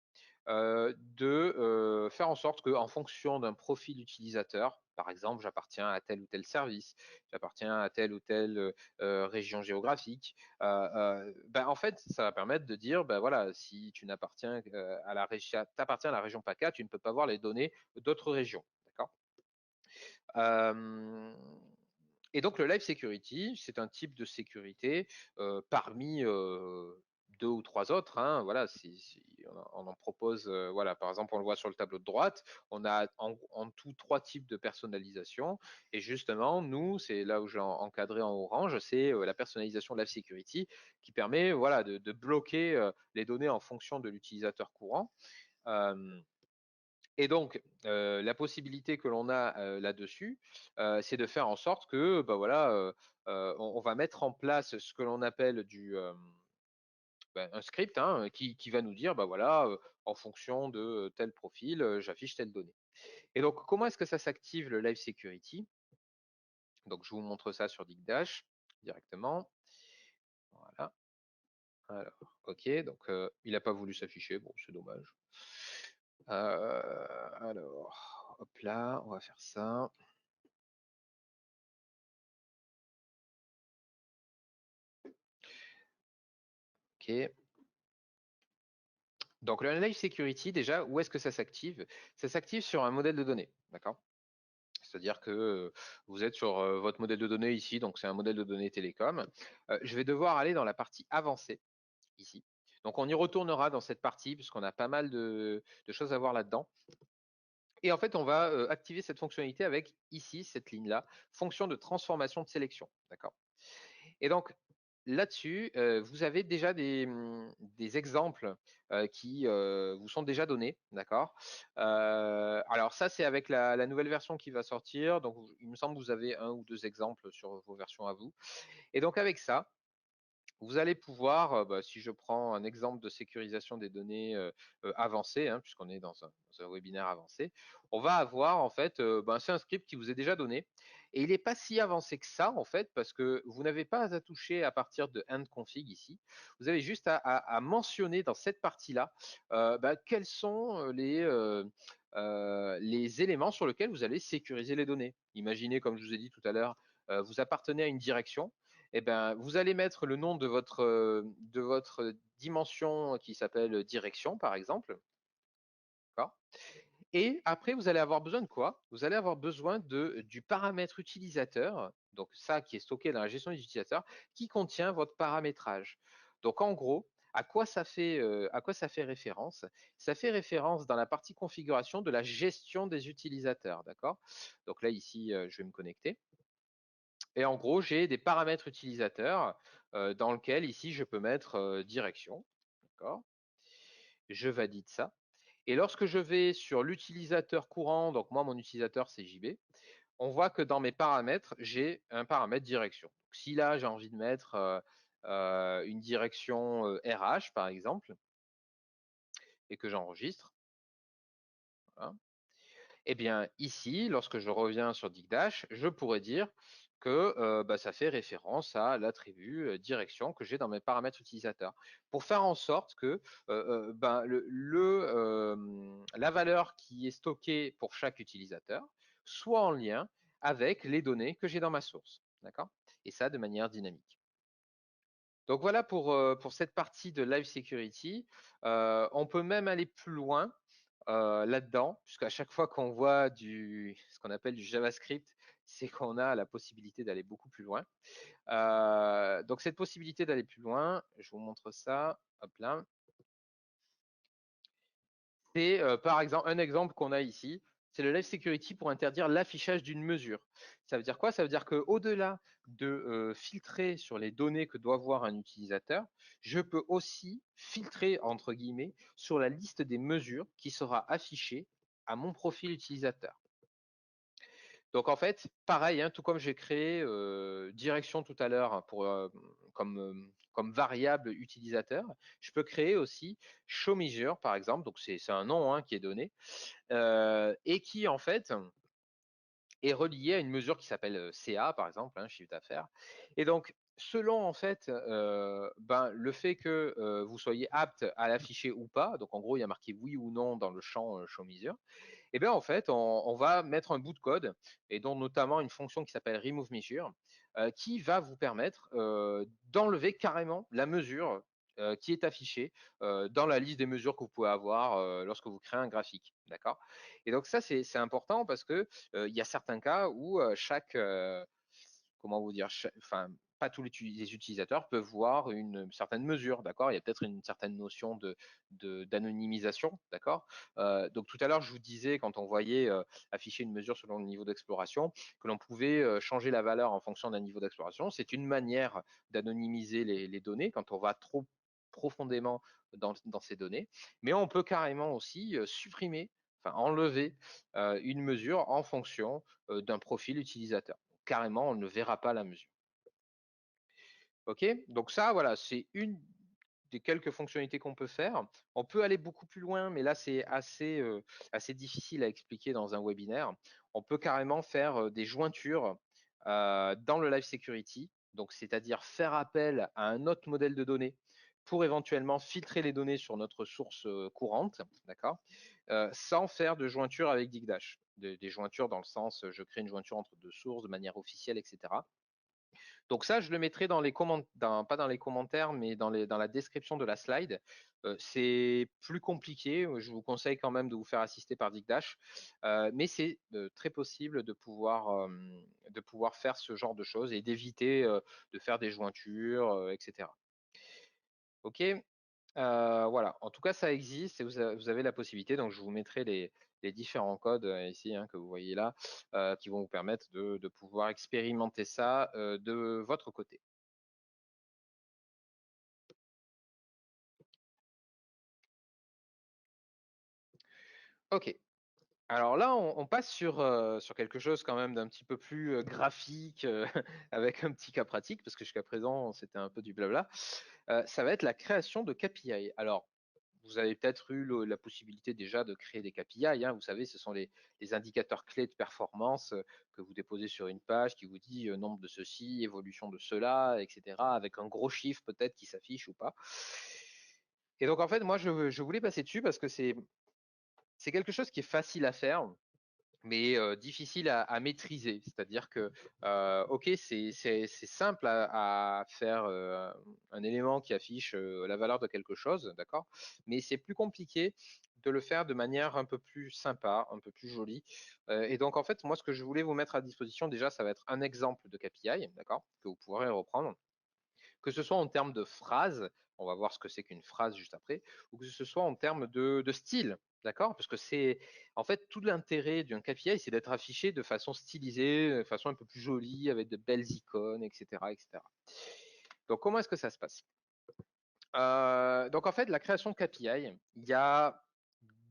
de faire en sorte qu'en fonction d'un profil utilisateur, par exemple, j'appartiens à tel ou tel service, j'appartiens à telle ou telle région géographique, en fait, ça va permettre de dire, voilà, si tu n'appartiens t'appartiens à la région PACA, tu ne peux pas voir les données d'autres régions. D'accord? Et donc le Live Security, c'est un type de sécurité parmi deux ou trois autres. Hein, voilà, on en propose. Voilà, par exemple, on le voit sur le tableau de droite. On a en tout trois types de personnalisation. Et justement, nous, c'est là où j'ai encadré en orange, c'est la personnalisation Live Security qui permet, voilà, de bloquer les données en fonction de l'utilisateur courant. Et donc, la possibilité que l'on a là-dessus, c'est de faire en sorte que, voilà, on va mettre en place ce que l'on appelle un script hein, qui va nous dire, voilà, en fonction de tel profil, j'affiche telle donnée. Et donc, comment est-ce que ça s'active le Live Security? Donc, je vous montre ça sur Digdash directement. Voilà. Alors, ok, donc il n'a pas voulu s'afficher, bon, c'est dommage. Alors, hop là, on va faire ça. Ok. Donc le Live Security, déjà, où est-ce que ça s'active? Ça s'active sur un modèle de données, d'accord? C'est-à-dire que vous êtes sur votre modèle de données ici, donc c'est un modèle de données télécom. Je vais devoir aller dans la partie avancée, ici. Donc on y retournera dans cette partie, puisqu'on a pas mal de choses à voir là-dedans. Et en fait, on va activer cette fonctionnalité avec ici, cette ligne-là, fonction de transformation de sélection, d'accord? Et donc, là-dessus, vous avez déjà des exemples qui vous sont déjà donnés, d'accord? Alors ça, c'est avec la nouvelle version qui va sortir. Donc, il me semble que vous avez un ou deux exemples sur vos versions à vous. Et donc, avec ça, vous allez pouvoir, si je prends un exemple de sécurisation des données avancées, hein, puisqu'on est dans un webinaire avancé, on va avoir en fait, c'est un script qui vous est déjà donné et il n'est pas si avancé que ça en fait, parce que vous n'avez pas à toucher à partir de end config ici. Vous avez juste à mentionner dans cette partie-là quels sont les éléments sur lesquels vous allez sécuriser les données. Imaginez, comme je vous ai dit tout à l'heure, vous appartenez à une direction. Eh ben, vous allez mettre le nom de votre dimension qui s'appelle direction, par exemple. Et après, vous allez avoir besoin de quoi? Vous allez avoir besoin du paramètre utilisateur, donc ça qui est stocké dans la gestion des utilisateurs, qui contient votre paramétrage. Donc en gros, à quoi ça fait référence? Ça fait référence dans la partie configuration de la gestion des utilisateurs, d'accord? Donc là, ici, je vais me connecter. Et en gros, j'ai des paramètres utilisateurs dans lequel ici je peux mettre direction. D'accord. Je valide ça. Et lorsque je vais sur l'utilisateur courant, donc moi mon utilisateur c'est JB, on voit que dans mes paramètres, j'ai un paramètre direction. Donc, si là j'ai envie de mettre une direction RH par exemple, et que j'enregistre, voilà, eh bien ici, lorsque je reviens sur Digdash, je pourrais dire que ça fait référence à l'attribut direction que j'ai dans mes paramètres utilisateurs, pour faire en sorte que la valeur qui est stockée pour chaque utilisateur soit en lien avec les données que j'ai dans ma source. D'accord? Et ça de manière dynamique. Donc voilà pour cette partie de Live Security. On peut même aller plus loin là-dedans, puisqu'à chaque fois qu'on voit ce qu'on appelle du JavaScript c'est qu'on a la possibilité d'aller beaucoup plus loin. Donc cette possibilité d'aller plus loin, je vous montre ça, hop là. C'est par exemple un exemple qu'on a ici, c'est le Live Security pour interdire l'affichage d'une mesure. Ça veut dire quoi? Ça veut dire qu'au-delà de filtrer sur les données que doit voir un utilisateur, je peux aussi filtrer, entre guillemets, sur la liste des mesures qui sera affichée à mon profil utilisateur. Donc en fait, pareil, hein, tout comme j'ai créé direction tout à l'heure pour comme variable utilisateur, je peux créer aussi show measure par exemple. Donc c'est un nom hein, qui est donné et qui en fait est relié à une mesure qui s'appelle CA par exemple, hein, chiffre d'affaires. Et donc selon en fait le fait que vous soyez apte à l'afficher ou pas, donc en gros il y a marqué oui ou non dans le champ show measure, et bien en fait, on va mettre un bout de code, et dont notamment une fonction qui s'appelle remove measure, qui va vous permettre d'enlever carrément la mesure qui est affichée dans la liste des mesures que vous pouvez avoir lorsque vous créez un graphique. D'accord? Et donc ça, c'est important parce que il y a certains cas où comment vous dire, enfin, pas tous les utilisateurs peuvent voir une certaine mesure, d'accord? Il y a peut-être une certaine notion d'anonymisation, d'accord? Donc tout à l'heure, je vous disais, quand on voyait afficher une mesure selon le niveau d'exploration, que l'on pouvait changer la valeur en fonction d'un niveau d'exploration. C'est une manière d'anonymiser les données quand on va trop profondément dans ces données. Mais on peut carrément aussi supprimer, enfin enlever une mesure en fonction d'un profil utilisateur. Carrément, on ne verra pas la mesure. Ok, donc ça, voilà, c'est une des quelques fonctionnalités qu'on peut faire. On peut aller beaucoup plus loin, mais là, c'est assez difficile à expliquer dans un webinaire. On peut carrément faire des jointures dans le Live Security, donc c'est-à-dire faire appel à un autre modèle de données pour éventuellement filtrer les données sur notre source courante, d'accord, sans faire de jointure avec Digdash. Des jointures dans le sens, je crée une jointure entre deux sources de manière officielle, etc. Donc ça, je le mettrai dans les commentaires, pas dans les commentaires, mais dans la description de la slide. C'est plus compliqué. Je vous conseille quand même de vous faire assister par Digdash, mais c'est très possible de pouvoir faire ce genre de choses et d'éviter de faire des jointures, etc. Ok. Voilà, en tout cas, ça existe et vous avez la possibilité. Donc, je vous mettrai les différents codes ici hein, que vous voyez là, qui vont vous permettre de pouvoir expérimenter ça de votre côté. Ok. Alors là, on passe sur quelque chose quand même d'un petit peu plus graphique, avec un petit cas pratique, parce que jusqu'à présent, c'était un peu du blabla. Ça va être la création de KPI. Alors, vous avez peut-être eu la possibilité déjà de créer des KPI. Hein. Vous savez, ce sont les indicateurs clés de performance que vous déposez sur une page qui vous dit nombre de ceci, évolution de cela, etc. Avec un gros chiffre peut-être qui s'affiche ou pas. Et donc en fait, moi, je voulais passer dessus parce que c'est quelque chose qui est facile à faire, mais difficile à maîtriser. C'est-à-dire que, ok, c'est simple à faire un élément qui affiche la valeur de quelque chose, d'accord, mais c'est plus compliqué de le faire de manière un peu plus sympa, un peu plus jolie. Et donc, en fait, moi, ce que je voulais vous mettre à disposition, déjà, ça va être un exemple de KPI, d'accord, que vous pourrez reprendre, que ce soit en termes de phrases, on va voir ce que c'est qu'une phrase juste après, ou que ce soit en termes de style, d'accord? Parce que c'est en fait tout l'intérêt d'un KPI, c'est d'être affiché de façon stylisée, de façon un peu plus jolie, avec de belles icônes, etc., etc. Donc comment est-ce que ça se passe? Donc en fait, la création de KPI, il y a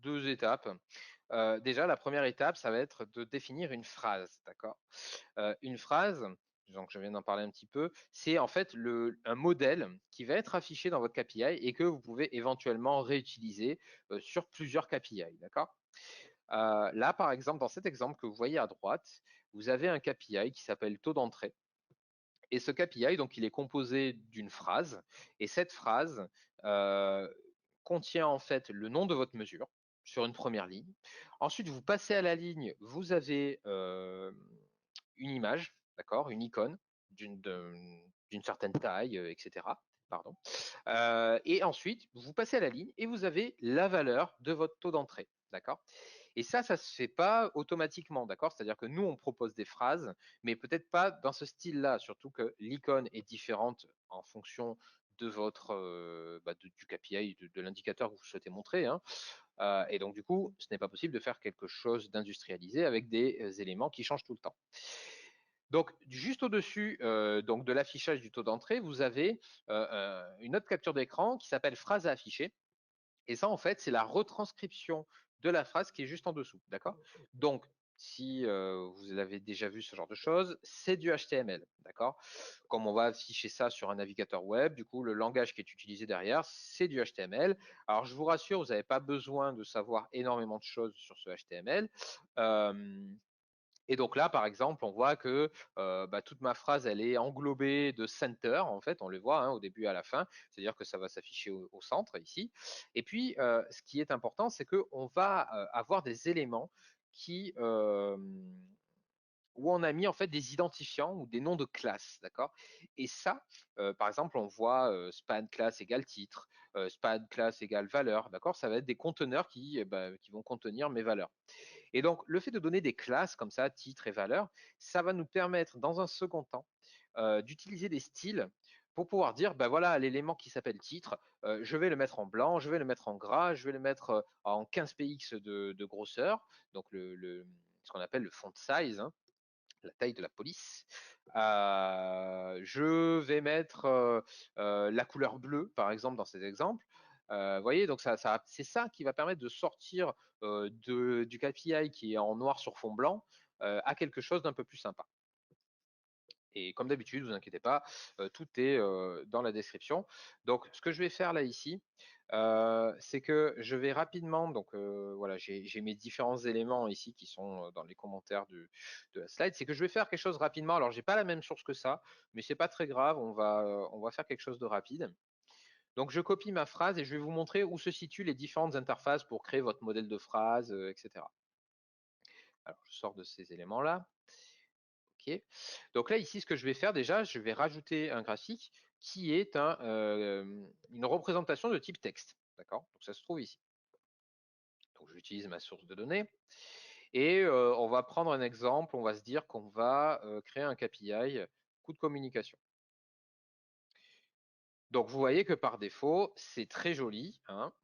deux étapes. Déjà, la première étape, ça va être de définir une phrase, d'accord? Une phrase, donc je viens d'en parler un petit peu, c'est en fait un modèle qui va être affiché dans votre KPI et que vous pouvez éventuellement réutiliser sur plusieurs KPI, d'accord? Là, par exemple, dans cet exemple que vous voyez à droite, vous avez un KPI qui s'appelle taux d'entrée. Et ce KPI, donc, il est composé d'une phrase. Et cette phrase contient en fait le nom de votre mesure sur une première ligne. Ensuite, vous passez à la ligne, vous avez une image, d'accord, une icône d'une certaine taille, etc. Pardon. Et ensuite, vous passez à la ligne et vous avez la valeur de votre taux d'entrée, d'accord. Et ça se fait pas automatiquement, d'accord? C'est-à-dire que nous, on propose des phrases, mais peut-être pas dans ce style-là, surtout que l'icône est différente en fonction de votre du KPI, de l'indicateur que vous souhaitez montrer, hein. Et donc du coup, ce n'est pas possible de faire quelque chose d'industrialisé avec des éléments qui changent tout le temps. Donc, juste au-dessus donc de l'affichage du taux d'entrée, vous avez une autre capture d'écran qui s'appelle phrase à afficher. Et ça, en fait, c'est la retranscription de la phrase qui est juste en dessous. D'accord? Donc, si vous avez déjà vu ce genre de choses, c'est du HTML. D'accord? Comme on va afficher ça sur un navigateur web, du coup, le langage qui est utilisé derrière, c'est du HTML. Alors, je vous rassure, vous n'avez pas besoin de savoir énormément de choses sur ce HTML. Et donc là, par exemple, on voit que toute ma phrase, elle est englobée de center, en fait, on le voit hein, au début et à la fin, c'est-à-dire que ça va s'afficher au centre ici. Et puis, ce qui est important, c'est qu'on va avoir des éléments qui, où on a mis en fait des identifiants ou des noms de classes, d'accord? Et ça, par exemple, on voit span class égale titre, span class égale valeur, d'accord? Ça va être des conteneurs qui vont contenir mes valeurs. Et donc, le fait de donner des classes comme ça, titre et valeur, ça va nous permettre, dans un second temps, d'utiliser des styles pour pouvoir dire, ben voilà, l'élément qui s'appelle titre, je vais le mettre en blanc, je vais le mettre en gras, je vais le mettre en 15 px de grosseur, donc ce qu'on appelle le font size, hein, la taille de la police. Je vais mettre la couleur bleue, par exemple, dans ces exemples. Vous voyez, donc c'est ça qui va permettre de sortir du KPI qui est en noir sur fond blanc à quelque chose d'un peu plus sympa. Et comme d'habitude, vous inquiétez pas, tout est dans la description. Donc, ce que je vais faire là ici, c'est que je vais rapidement, donc voilà, j'ai mes différents éléments ici qui sont dans les commentaires de la slide, c'est que je vais faire quelque chose rapidement. Alors, j'ai pas la même source que ça, mais c'est pas très grave, on va faire quelque chose de rapide. Donc, je copie ma phrase et je vais vous montrer où se situent les différentes interfaces pour créer votre modèle de phrase, etc. Alors, je sors de ces éléments-là. OK. Donc là, ici, ce que je vais faire déjà, je vais rajouter un graphique qui est une représentation de type texte. D'accord? Donc ça se trouve ici. Donc j'utilise ma source de données. Et on va prendre un exemple, on va se dire qu'on va créer un KPI, coût de communication. Donc vous voyez que par défaut, c'est très joli, hein.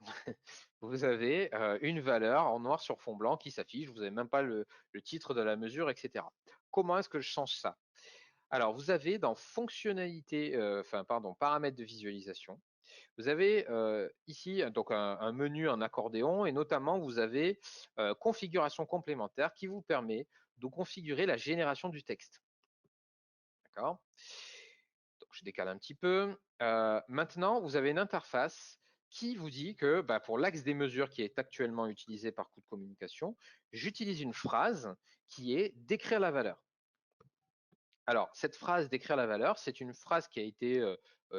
Vous avez une valeur en noir sur fond blanc qui s'affiche, vous n'avez même pas le titre de la mesure, etc. Comment est-ce que je change ça? Alors, vous avez dans fonctionnalité, paramètres de visualisation, vous avez ici donc un menu en accordéon et notamment vous avez configuration complémentaire qui vous permet de configurer la génération du texte. D'accord? Donc, je décale un petit peu. Maintenant, vous avez une interface qui vous dit que pour l'axe des mesures qui est actuellement utilisé par coût de communication, j'utilise une phrase qui est d'écrire la valeur. Alors, cette phrase d'écrire la valeur, c'est une phrase qui a été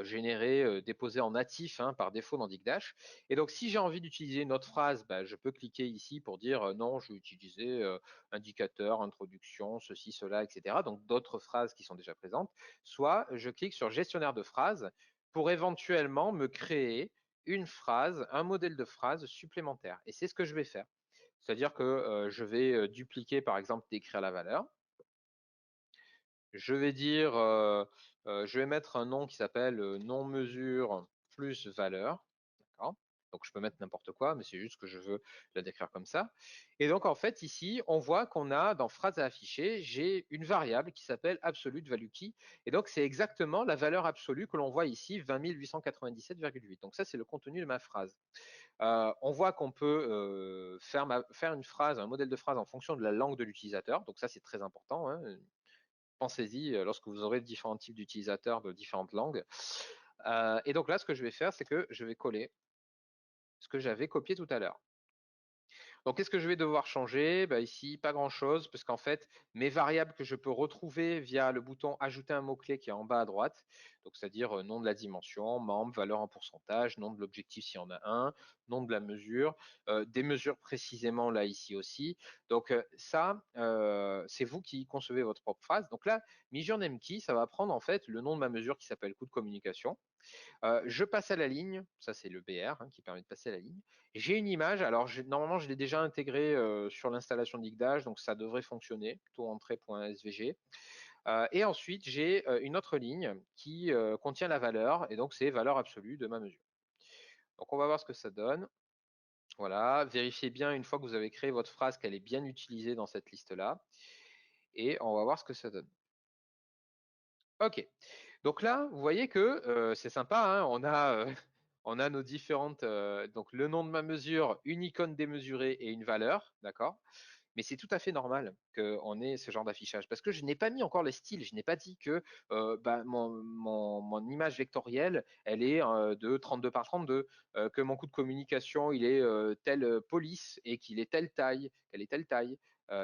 générée, déposée en natif hein, par défaut dans Digdash. Et donc, si j'ai envie d'utiliser une autre phrase, je peux cliquer ici pour dire non, je vais utiliser indicateur, introduction, ceci, cela, etc. Donc, d'autres phrases qui sont déjà présentes. Soit je clique sur gestionnaire de phrases pour éventuellement me créer une phrase, un modèle de phrase supplémentaire. Et c'est ce que je vais faire. C'est-à-dire que je vais dupliquer, par exemple, d'écrire la valeur. Je vais dire, je vais mettre un nom qui s'appelle nom mesure plus valeur. D'accord? Donc je peux mettre n'importe quoi, mais c'est juste que je veux la décrire comme ça. Et donc en fait ici, on voit qu'on a dans phrase à afficher, j'ai une variable qui s'appelle absolute value key. Et donc c'est exactement la valeur absolue que l'on voit ici, 20 897,8. Donc ça c'est le contenu de ma phrase. On voit qu'on peut faire une phrase, un modèle de phrase en fonction de la langue de l'utilisateur. Donc ça c'est très important, hein. Pensez-y lorsque vous aurez différents types d'utilisateurs de différentes langues. Et donc là, ce que je vais faire, c'est que je vais coller ce que j'avais copié tout à l'heure. Donc, qu'est-ce que je vais devoir changer? Ici, pas grand-chose, parce qu'en fait, mes variables que je peux retrouver via le bouton Ajouter un mot-clé qui est en bas à droite, donc c'est-à-dire nom de la dimension, membre, valeur en pourcentage, nom de l'objectif s'il y en a un, nom de la mesure, des mesures précisément là ici aussi. Donc ça, c'est vous qui concevez votre propre phrase. Donc là, Measure Name Key, ça va prendre en fait le nom de ma mesure qui s'appelle coût de communication. Je passe à la ligne, ça c'est le BR hein, qui permet de passer à la ligne. J'ai une image, alors normalement je l'ai déjà déjà intégré sur l'installation d'Igdash, donc ça devrait fonctionner, taux-entrée.svg. Et ensuite, j'ai une autre ligne qui contient la valeur, et donc c'est valeur absolue de ma mesure. Donc on va voir ce que ça donne. Voilà, vérifiez bien une fois que vous avez créé votre phrase qu'elle est bien utilisée dans cette liste-là. Et on va voir ce que ça donne. Ok, donc là, vous voyez que c'est sympa, hein, on a nos différentes, donc le nom de ma mesure, une icône démesurée et une valeur, d'accord? Mais c'est tout à fait normal qu'on ait ce genre d'affichage parce que je n'ai pas mis encore les styles. Je n'ai pas dit que bah, mon image vectorielle, elle est de 32 par 32, que mon coût de communication, il est telle police et qu'il est telle taille, qu'elle est telle taille,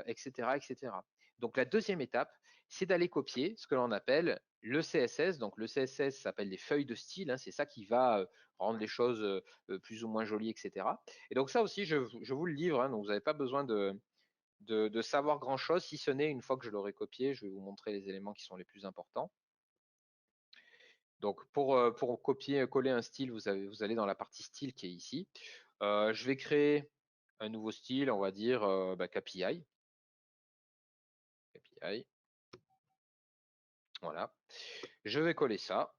etc., etc. Donc la deuxième étape, c'est d'aller copier ce que l'on appelle le CSS. Donc le CSS s'appelle les feuilles de style. Hein, c'est ça qui va rendre les choses plus ou moins jolies, etc. Et donc ça aussi, je vous le livre. Hein, donc vous n'avez pas besoin de savoir grand-chose, si ce n'est une fois que je l'aurai copié, je vais vous montrer les éléments qui sont les plus importants. Donc pour copier, coller un style, vous allez dans la partie style qui est ici. Je vais créer un nouveau style, on va dire KPI. KPI. Voilà. Je vais coller ça.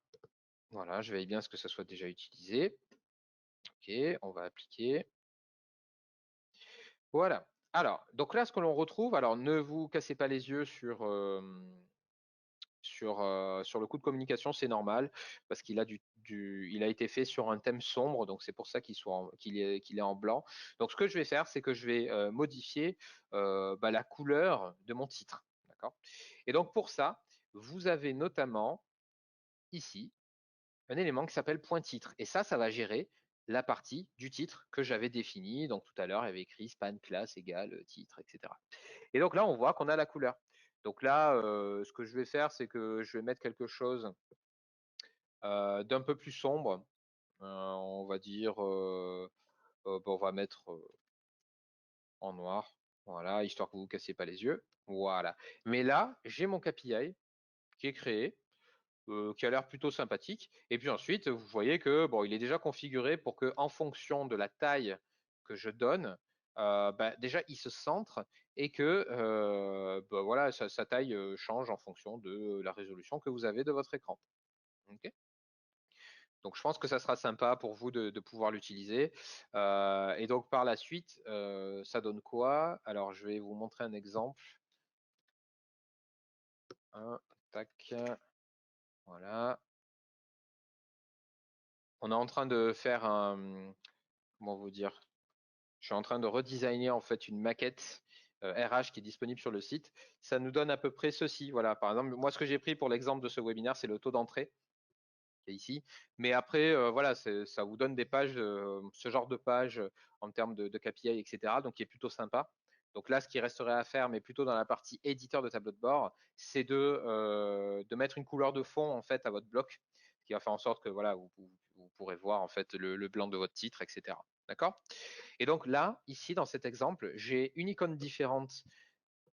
Voilà, je veille bien à ce que ça soit déjà utilisé. Ok, on va appliquer. Voilà. Alors, donc là, ce que l'on retrouve, alors ne vous cassez pas les yeux sur le coût de communication, c'est normal parce qu'il a il a été fait sur un thème sombre, donc c'est pour ça qu'il est en blanc. Donc ce que je vais faire, c'est que je vais modifier la couleur de mon titre. D'accord. Et donc pour ça, vous avez notamment ici un élément qui s'appelle point titre. Et ça va gérer la partie du titre que j'avais défini. Donc tout à l'heure, il y avait écrit span classe égale titre, etc. Et donc là, on voit qu'on a la couleur. Donc là, ce que je vais faire, c'est que je vais mettre quelque chose d'un peu plus sombre. On va dire, on va mettre en noir. Voilà, histoire que vous ne vous cassiez pas les yeux. Voilà. Mais là, j'ai mon KPI qui est créé, qui a l'air plutôt sympathique. Et puis ensuite, vous voyez que bon, il est déjà configuré pour que, en fonction de la taille que je donne, déjà il se centre et que voilà, sa taille change en fonction de la résolution que vous avez de votre écran. Okay. Donc je pense que ça sera sympa pour vous de pouvoir l'utiliser. Et donc par la suite, ça donne quoi? Alors je vais vous montrer un exemple. Tac, voilà. On est en train de faire un, comment vous dire? Je suis en train de redesigner en fait une maquette RH qui est disponible sur le site. Ça nous donne à peu près ceci. Voilà, par exemple, moi ce que j'ai pris pour l'exemple de ce webinaire, c'est le taux d'entrée qui est ici. Mais après, voilà, ça vous donne des pages, ce genre de page en termes de KPI, etc. Donc qui est plutôt sympa. Donc là, ce qui resterait à faire, mais plutôt dans la partie éditeur de tableau de bord, c'est de mettre une couleur de fond en fait à votre bloc, ce qui va faire en sorte que voilà, vous pourrez voir en fait le blanc de votre titre, etc. D'accord? Et donc là, ici, dans cet exemple, j'ai une icône différente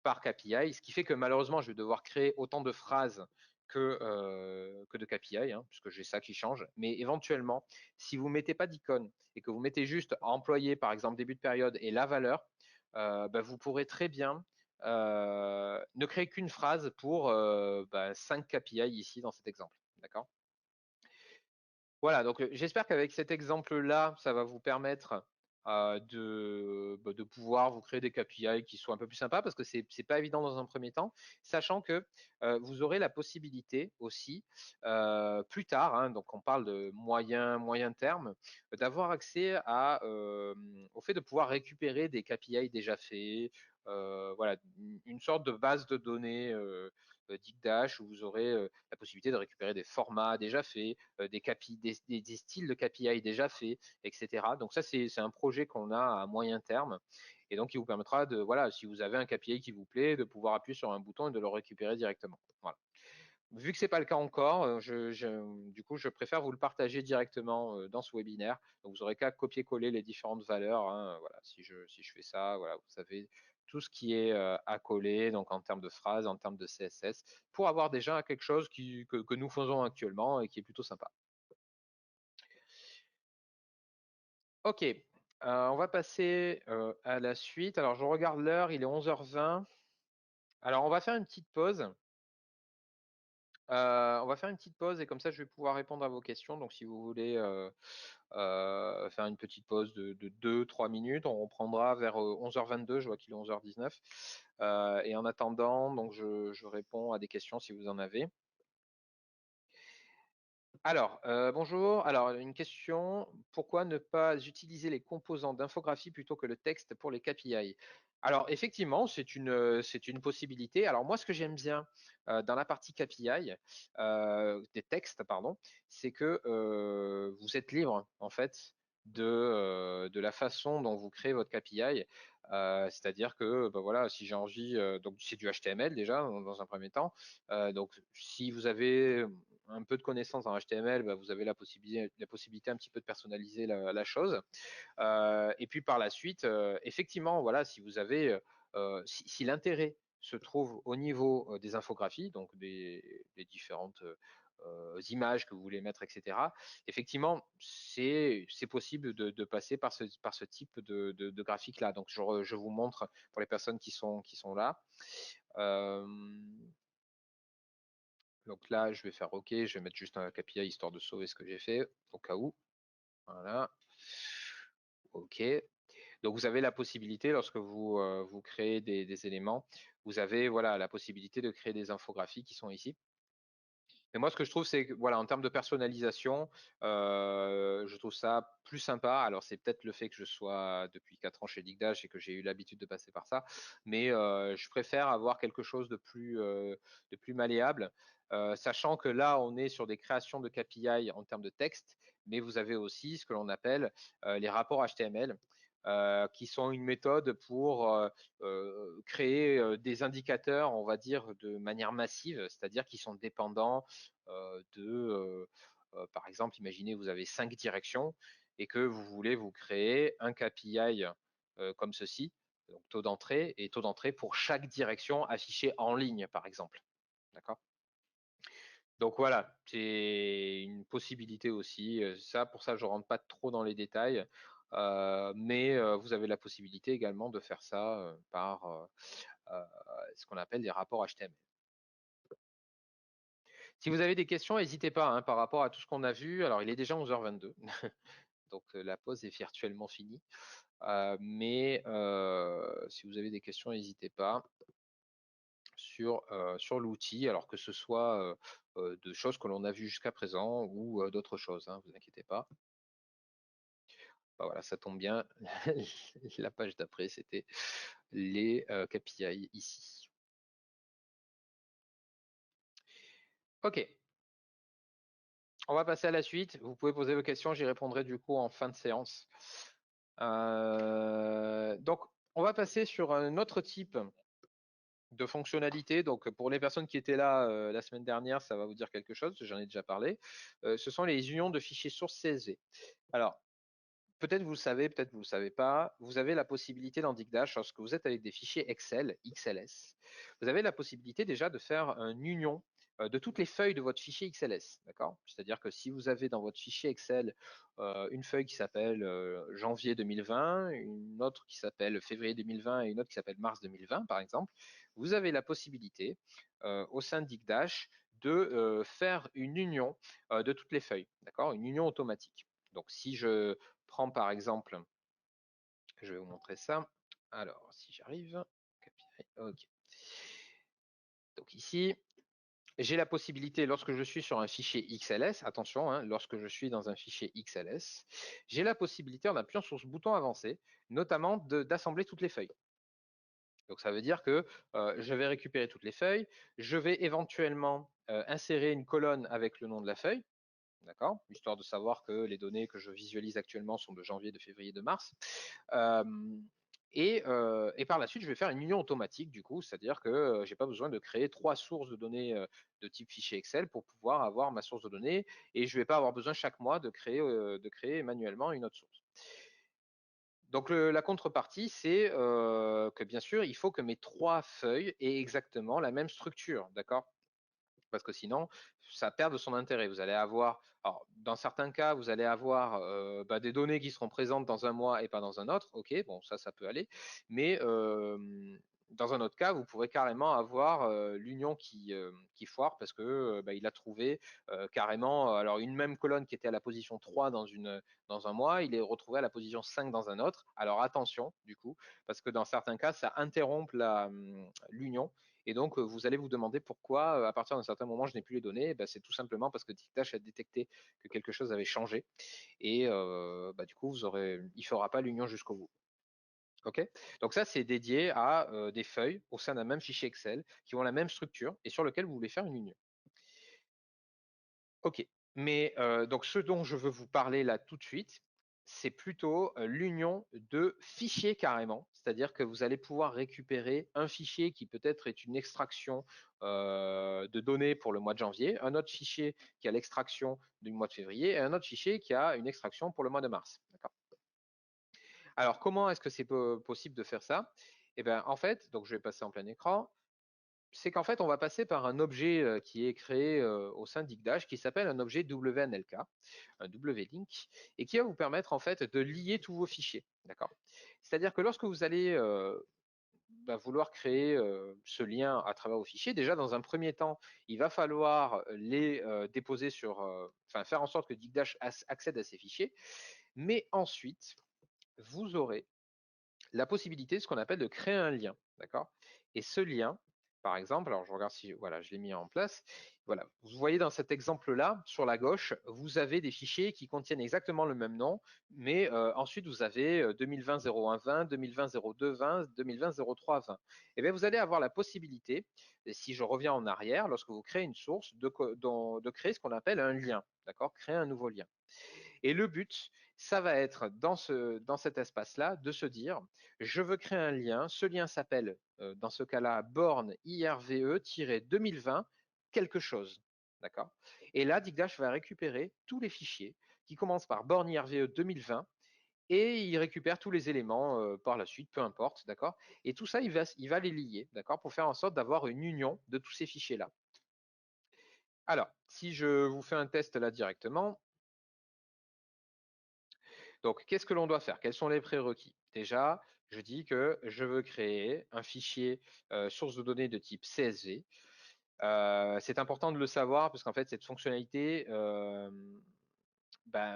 par KPI, ce qui fait que malheureusement, je vais devoir créer autant de phrases que de KPI, hein, puisque j'ai ça qui change. Mais éventuellement, si vous ne mettez pas d'icône et que vous mettez juste employé, par exemple, début de période et la valeur, vous pourrez très bien ne créer qu'une phrase pour 5 KPI ici dans cet exemple. D'accord? Voilà, donc j'espère qu'avec cet exemple-là, ça va vous permettre de pouvoir vous créer des KPI qui soient un peu plus sympas parce que c'est pas évident dans un premier temps, sachant que vous aurez la possibilité aussi plus tard, hein, donc on parle de moyen terme, d'avoir accès au fait de pouvoir récupérer des KPI déjà faits, voilà, une sorte de base de données Digdash où vous aurez la possibilité de récupérer des formats déjà faits, des styles de KPI déjà faits, etc. Donc ça, c'est un projet qu'on a à moyen terme et donc il vous permettra de, voilà, si vous avez un KPI qui vous plaît, de pouvoir appuyer sur un bouton et de le récupérer directement. Voilà. Vu que c'est pas le cas encore, du coup, je préfère vous le partager directement dans ce webinaire. Donc, vous aurez qu'à copier-coller les différentes valeurs. Hein, voilà, si je fais ça, voilà, vous savez tout ce qui est à coller, donc en termes de phrases, en termes de CSS, pour avoir déjà quelque chose que nous faisons actuellement et qui est plutôt sympa. Ok, On va passer à la suite. Alors, je regarde l'heure, il est 11h20. Alors, on va faire une petite pause. On va faire une petite pause et comme ça, je vais pouvoir répondre à vos questions. Donc, si vous voulez faire une petite pause de 2-3 minutes, on reprendra vers 11h22. Je vois qu'il est 11h19. Et en attendant, donc, je réponds à des questions si vous en avez. Alors, bonjour. Alors, une question. Pourquoi ne pas utiliser les composants d'infographie plutôt que le texte pour les KPI? Alors, effectivement, c'est une possibilité. Alors, moi, ce que j'aime bien dans la partie KPI, des textes, pardon, c'est que vous êtes libre, en fait, de la façon dont vous créez votre KPI. C'est-à-dire que, bah, voilà, si j'ai envie, donc c'est du HTML déjà, dans un premier temps. Donc, si vous avez un peu de connaissances en HTML, bah, vous avez la possibilité un petit peu de personnaliser la chose. Et puis par la suite, effectivement, voilà, si vous avez, si l'intérêt se trouve au niveau des infographies, donc des différentes images que vous voulez mettre, etc. Effectivement, c'est possible de passer par ce type de graphique-là. Donc, je vous montre pour les personnes qui sont là. Donc là, je vais faire OK. Je vais mettre juste un KPI histoire de sauver ce que j'ai fait au cas où. Voilà. OK. Donc vous avez la possibilité, lorsque vous créez des éléments, vous avez voilà, la possibilité de créer des infographies qui sont ici. Mais moi, ce que je trouve, c'est que voilà, en termes de personnalisation, je trouve ça plus sympa. Alors, c'est peut-être le fait que je sois depuis 4 ans chez Digdash et que j'ai eu l'habitude de passer par ça, mais je préfère avoir quelque chose de plus malléable, sachant que là, on est sur des créations de KPI en termes de texte, mais vous avez aussi ce que l'on appelle les rapports HTML. Qui sont une méthode pour créer des indicateurs, on va dire, de manière massive, c'est-à-dire qui sont dépendants par exemple, imaginez vous avez 5 directions et que vous voulez vous créer un KPI comme ceci, donc taux d'entrée et taux d'entrée pour chaque direction affichée en ligne, par exemple. D'accord? Donc voilà, c'est une possibilité aussi. Ça, pour ça, je ne rentre pas trop dans les détails, mais vous avez la possibilité également de faire ça par ce qu'on appelle des rapports HTML. Si vous avez des questions, n'hésitez pas hein, par rapport à tout ce qu'on a vu. Alors, il est déjà 11h22, donc la pause est virtuellement finie. Mais si vous avez des questions, n'hésitez pas sur l'outil, alors que ce soit de choses que l'on a vues jusqu'à présent ou d'autres choses, hein, vous inquiétez pas. Bah voilà, ça tombe bien. La page d'après, c'était les KPI ici. OK. On va passer à la suite. Vous pouvez poser vos questions, j'y répondrai du coup en fin de séance. Donc, on va passer sur un autre type de fonctionnalité. Donc, pour les personnes qui étaient là la semaine dernière, ça va vous dire quelque chose, j'en ai déjà parlé. Ce sont les unions de fichiers sources CSV. Alors, peut-être vous le savez, peut-être vous ne le savez pas, vous avez la possibilité dans Digdash, lorsque vous êtes avec des fichiers Excel, XLS, vous avez la possibilité déjà de faire une union de toutes les feuilles de votre fichier XLS. D'accord? C'est-à-dire que si vous avez dans votre fichier Excel une feuille qui s'appelle janvier 2020, une autre qui s'appelle février 2020 et une autre qui s'appelle mars 2020, par exemple, vous avez la possibilité au sein de Digdash de faire une union de toutes les feuilles, d'accord? Une union automatique. Donc, si je prends par exemple, je vais vous montrer ça. Alors, si j'arrive, OK. Donc ici, j'ai la possibilité, lorsque je suis sur un fichier XLS, attention, hein, lorsque je suis dans un fichier XLS, j'ai la possibilité, en appuyant sur ce bouton avancé, notamment d'assembler toutes les feuilles. Donc ça veut dire que je vais récupérer toutes les feuilles, je vais éventuellement insérer une colonne avec le nom de la feuille, d'accord, histoire de savoir que les données que je visualise actuellement sont de janvier, de février, de mars. Et par la suite, je vais faire une union automatique du coup, c'est-à-dire que j'ai pas besoin de créer 3 sources de données de type fichier Excel pour pouvoir avoir ma source de données, et je vais pas avoir besoin chaque mois de créer manuellement une autre source. Donc la contrepartie, c'est que bien sûr, il faut que mes 3 feuilles aient exactement la même structure, d'accord? parce que sinon, ça perd de son intérêt. Vous allez avoir, alors, dans certains cas, vous allez avoir des données qui seront présentes dans un mois et pas dans un autre. Ok, bon, ça peut aller. Mais dans un autre cas, vous pourrez carrément avoir l'union qui foire parce que il a trouvé carrément, alors une même colonne qui était à la position 3 dans un mois, il est retrouvé à la position 5 dans un autre. Alors attention, du coup, parce que dans certains cas, ça interrompt l'union. Et donc, vous allez vous demander pourquoi, à partir d'un certain moment, je n'ai plus les données. C'est tout simplement parce que Dictash a détecté que quelque chose avait changé. Et du coup, il ne fera pas l'union jusqu'au bout. OK. Donc ça, c'est dédié à des feuilles au sein d'un même fichier Excel qui ont la même structure et sur lequel vous voulez faire une union. OK. Mais donc ce dont je veux vous parler là tout de suite, c'est plutôt l'union de fichiers carrément. C'est-à-dire que vous allez pouvoir récupérer un fichier qui peut-être est une extraction de données pour le mois de janvier, un autre fichier qui a l'extraction du mois de février et un autre fichier qui a une extraction pour le mois de mars. D'accord. Alors, comment est-ce que c'est possible de faire ça? Eh bien, en fait, donc je vais passer en plein écran, c'est qu'en fait, on va passer par un objet qui est créé au sein d'Igdash qui s'appelle un objet WNLK, un WLink, et qui va vous permettre en fait de lier tous vos fichiers. D'accord. C'est-à-dire que lorsque vous allez vouloir créer ce lien à travers vos fichiers, déjà dans un premier temps, il va falloir les déposer sur, faire en sorte que Digdash accède à ces fichiers, mais ensuite, vous aurez la possibilité, ce qu'on appelle de créer un lien, d'accord? Et ce lien, par exemple, alors je regarde si, voilà, je l'ai mis en place. Voilà, vous voyez dans cet exemple-là, sur la gauche, vous avez des fichiers qui contiennent exactement le même nom, mais ensuite vous avez 2020 01 20, 2020 02 20, 2020 03 20. Et bien vous allez avoir la possibilité, et si je reviens en arrière, lorsque vous créez une source, de créer ce qu'on appelle un lien, d'accord? Créer un nouveau lien. Et le but, ça va être dans cet espace-là de se dire, je veux créer un lien. Ce lien s'appelle, dans ce cas-là, borne IRVE-2020 quelque chose. D'accord. Et là, Digdash va récupérer tous les fichiers qui commencent par borne IRVE 2020 et il récupère tous les éléments par la suite, peu importe, d'accord. Et tout ça, il va les lier, d'accord, pour faire en sorte d'avoir une union de tous ces fichiers-là. Alors, si je vous fais un test là directement, donc, qu'est-ce que l'on doit faire? Quels sont les prérequis? Déjà, je dis que je veux créer un fichier source de données de type CSV. C'est important de le savoir parce qu'en fait, cette fonctionnalité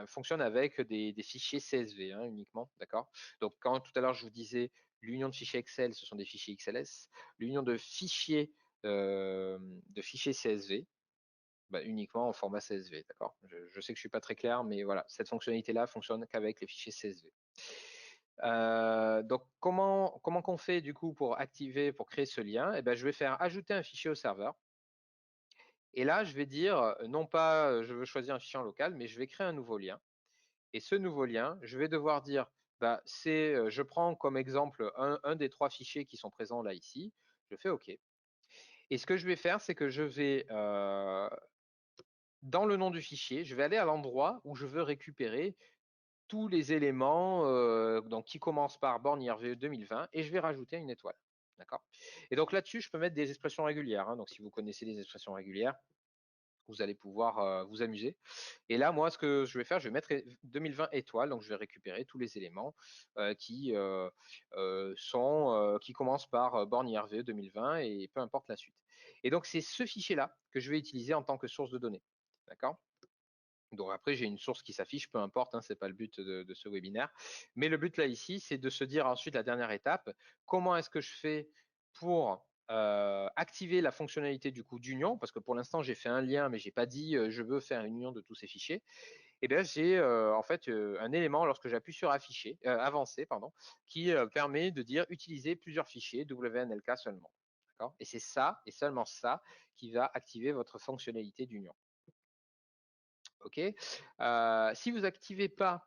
fonctionne avec des fichiers CSV uniquement, d'accord? Donc, quand tout à l'heure je vous disais l'union de fichiers Excel, ce sont des fichiers XLS. L'union de fichiers CSV, uniquement en format CSV, d'accord? Je sais que je suis pas très clair, mais voilà, cette fonctionnalité-là fonctionne qu'avec les fichiers CSV. Donc, comment qu'on fait du coup pour créer ce lien? Eh ben, je vais faire ajouter un fichier au serveur. Et là, je vais dire, non pas je veux choisir un fichier en local, mais je vais créer un nouveau lien. Et ce nouveau lien, je vais devoir dire, je prends comme exemple un des trois fichiers qui sont présents là ici. Je fais OK. Et ce que je vais faire, c'est que je vais dans le nom du fichier, je vais aller à l'endroit où je veux récupérer tous les éléments donc, qui commencent par borne IRVE 2020 et je vais rajouter une étoile. D'accord. Et donc là-dessus, je peux mettre des expressions régulières. Donc si vous connaissez les expressions régulières, vous allez pouvoir vous amuser. Et là, moi, ce que je vais faire, je vais mettre 2020 étoiles. Donc je vais récupérer tous les éléments qui commencent par borne IRVE 2020 et peu importe la suite. Et donc c'est ce fichier-là que je vais utiliser en tant que source de données. D'accord. Donc après, j'ai une source qui s'affiche, peu importe, ce n'est pas le but de ce webinaire. Mais le but là ici, c'est de se dire ensuite la dernière étape, comment est-ce que je fais pour activer la fonctionnalité du coup d'union, parce que pour l'instant j'ai fait un lien, mais j'ai pas dit je veux faire une union de tous ces fichiers. Et bien j'ai en fait un élément lorsque j'appuie sur afficher, avancer, pardon, qui permet de dire utiliser plusieurs fichiers WNLK seulement. Et c'est ça et seulement ça qui va activer votre fonctionnalité d'union. OK. Si vous n'activez pas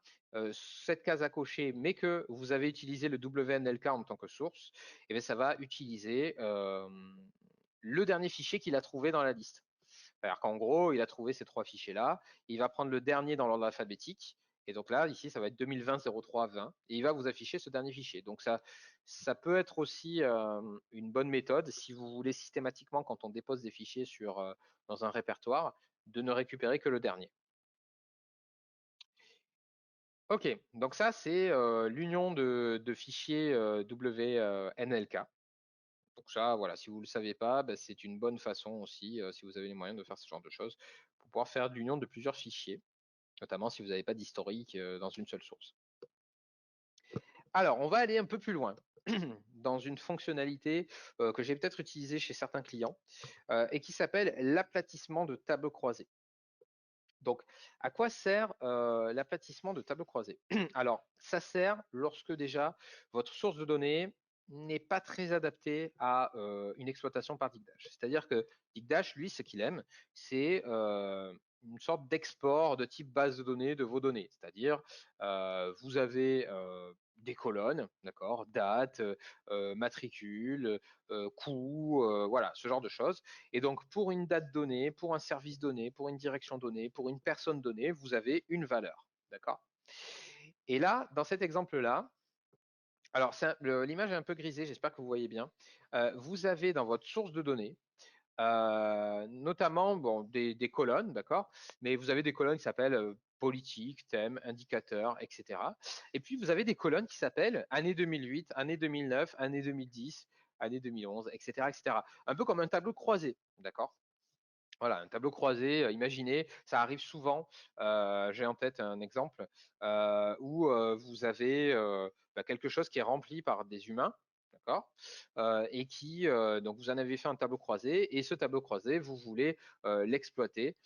cette case à cocher, mais que vous avez utilisé le WNLK en tant que source, eh bien, ça va utiliser le dernier fichier qu'il a trouvé dans la liste. C'est-à-dire qu'en gros, il a trouvé ces trois fichiers-là, il va prendre le dernier dans l'ordre alphabétique, Et donc là, ici, ça va être 2020-03-20 et il va vous afficher ce dernier fichier. Donc ça peut être aussi une bonne méthode si vous voulez systématiquement, quand on dépose des fichiers dans un répertoire, de ne récupérer que le dernier. Ok, donc ça c'est l'union de fichiers WNLK. Donc ça, voilà, si vous ne le savez pas, ben, c'est une bonne façon aussi, si vous avez les moyens de faire ce genre de choses, pour pouvoir faire de l'union de plusieurs fichiers, notamment si vous n'avez pas d'historique dans une seule source. Alors, on va aller un peu plus loin dans une fonctionnalité que j'ai peut-être utilisée chez certains clients et qui s'appelle l'aplatissement de tableau croisé. Donc, à quoi sert l'aplatissement de tableau croisé? Alors, ça sert lorsque déjà votre source de données n'est pas très adaptée à une exploitation par Digdash. C'est-à-dire que Digdash, lui, ce qu'il aime, c'est une sorte d'export de type base de données de vos données. C'est-à-dire, vous avez des colonnes, d'accord, date, matricule, coût, voilà, ce genre de choses. Et donc, pour une date donnée, pour un service donné, pour une direction donnée, pour une personne donnée, vous avez une valeur. D'accord? Et là, dans cet exemple-là, alors l'image est un peu grisée, j'espère que vous voyez bien. Vous avez dans votre source de données, notamment bon, des colonnes, d'accord? Mais vous avez des colonnes qui s'appellent politique, thème, indicateur, etc. Et puis, vous avez des colonnes qui s'appellent année 2008, année 2009, année 2010, année 2011, etc., etc. Un peu comme un tableau croisé, d'accord? Voilà, un tableau croisé, imaginez, ça arrive souvent, j'ai en tête un exemple où vous avez quelque chose qui est rempli par des humains, d'accord, et qui, donc vous en avez fait un tableau croisé, et ce tableau croisé, vous voulez l'exploiter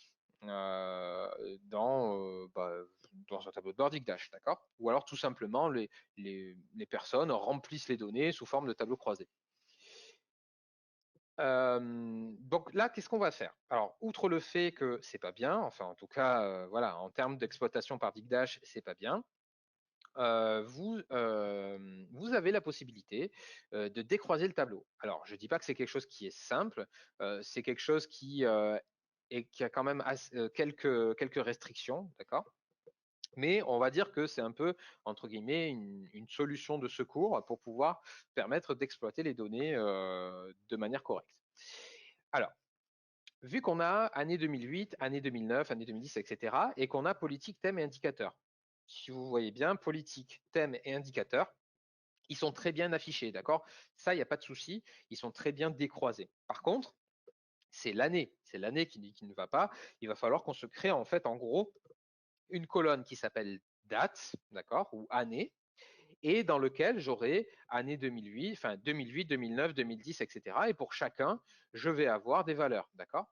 euh, dans, dans un tableau de bord Dash, d'accord, ou alors tout simplement les personnes remplissent les données sous forme de tableau croisé. Donc là, qu'est-ce qu'on va faire? Alors, outre le fait que c'est pas bien, enfin en tout cas, voilà, en termes d'exploitation par Digdash, c'est pas bien. Vous avez la possibilité de décroiser le tableau. Alors, je dis pas que c'est quelque chose qui est simple, c'est quelque chose qui a quand même quelques restrictions, d'accord? Mais on va dire que c'est un peu, entre guillemets, une solution de secours pour pouvoir permettre d'exploiter les données de manière correcte. Alors, vu qu'on a année 2008, année 2009, année 2010, etc., et qu'on a politique, thème et indicateur. Si vous voyez bien, politique, thème et indicateur, ils sont très bien affichés, d'accord? Ça, il n'y a pas de souci, ils sont très bien décroisés. Par contre, c'est l'année qui ne va pas. Il va falloir qu'on se crée en fait, en gros, une colonne qui s'appelle date, d'accord, ou année, et dans lequel j'aurai année 2008, enfin 2008, 2009, 2010, etc. Et pour chacun, je vais avoir des valeurs, d'accord?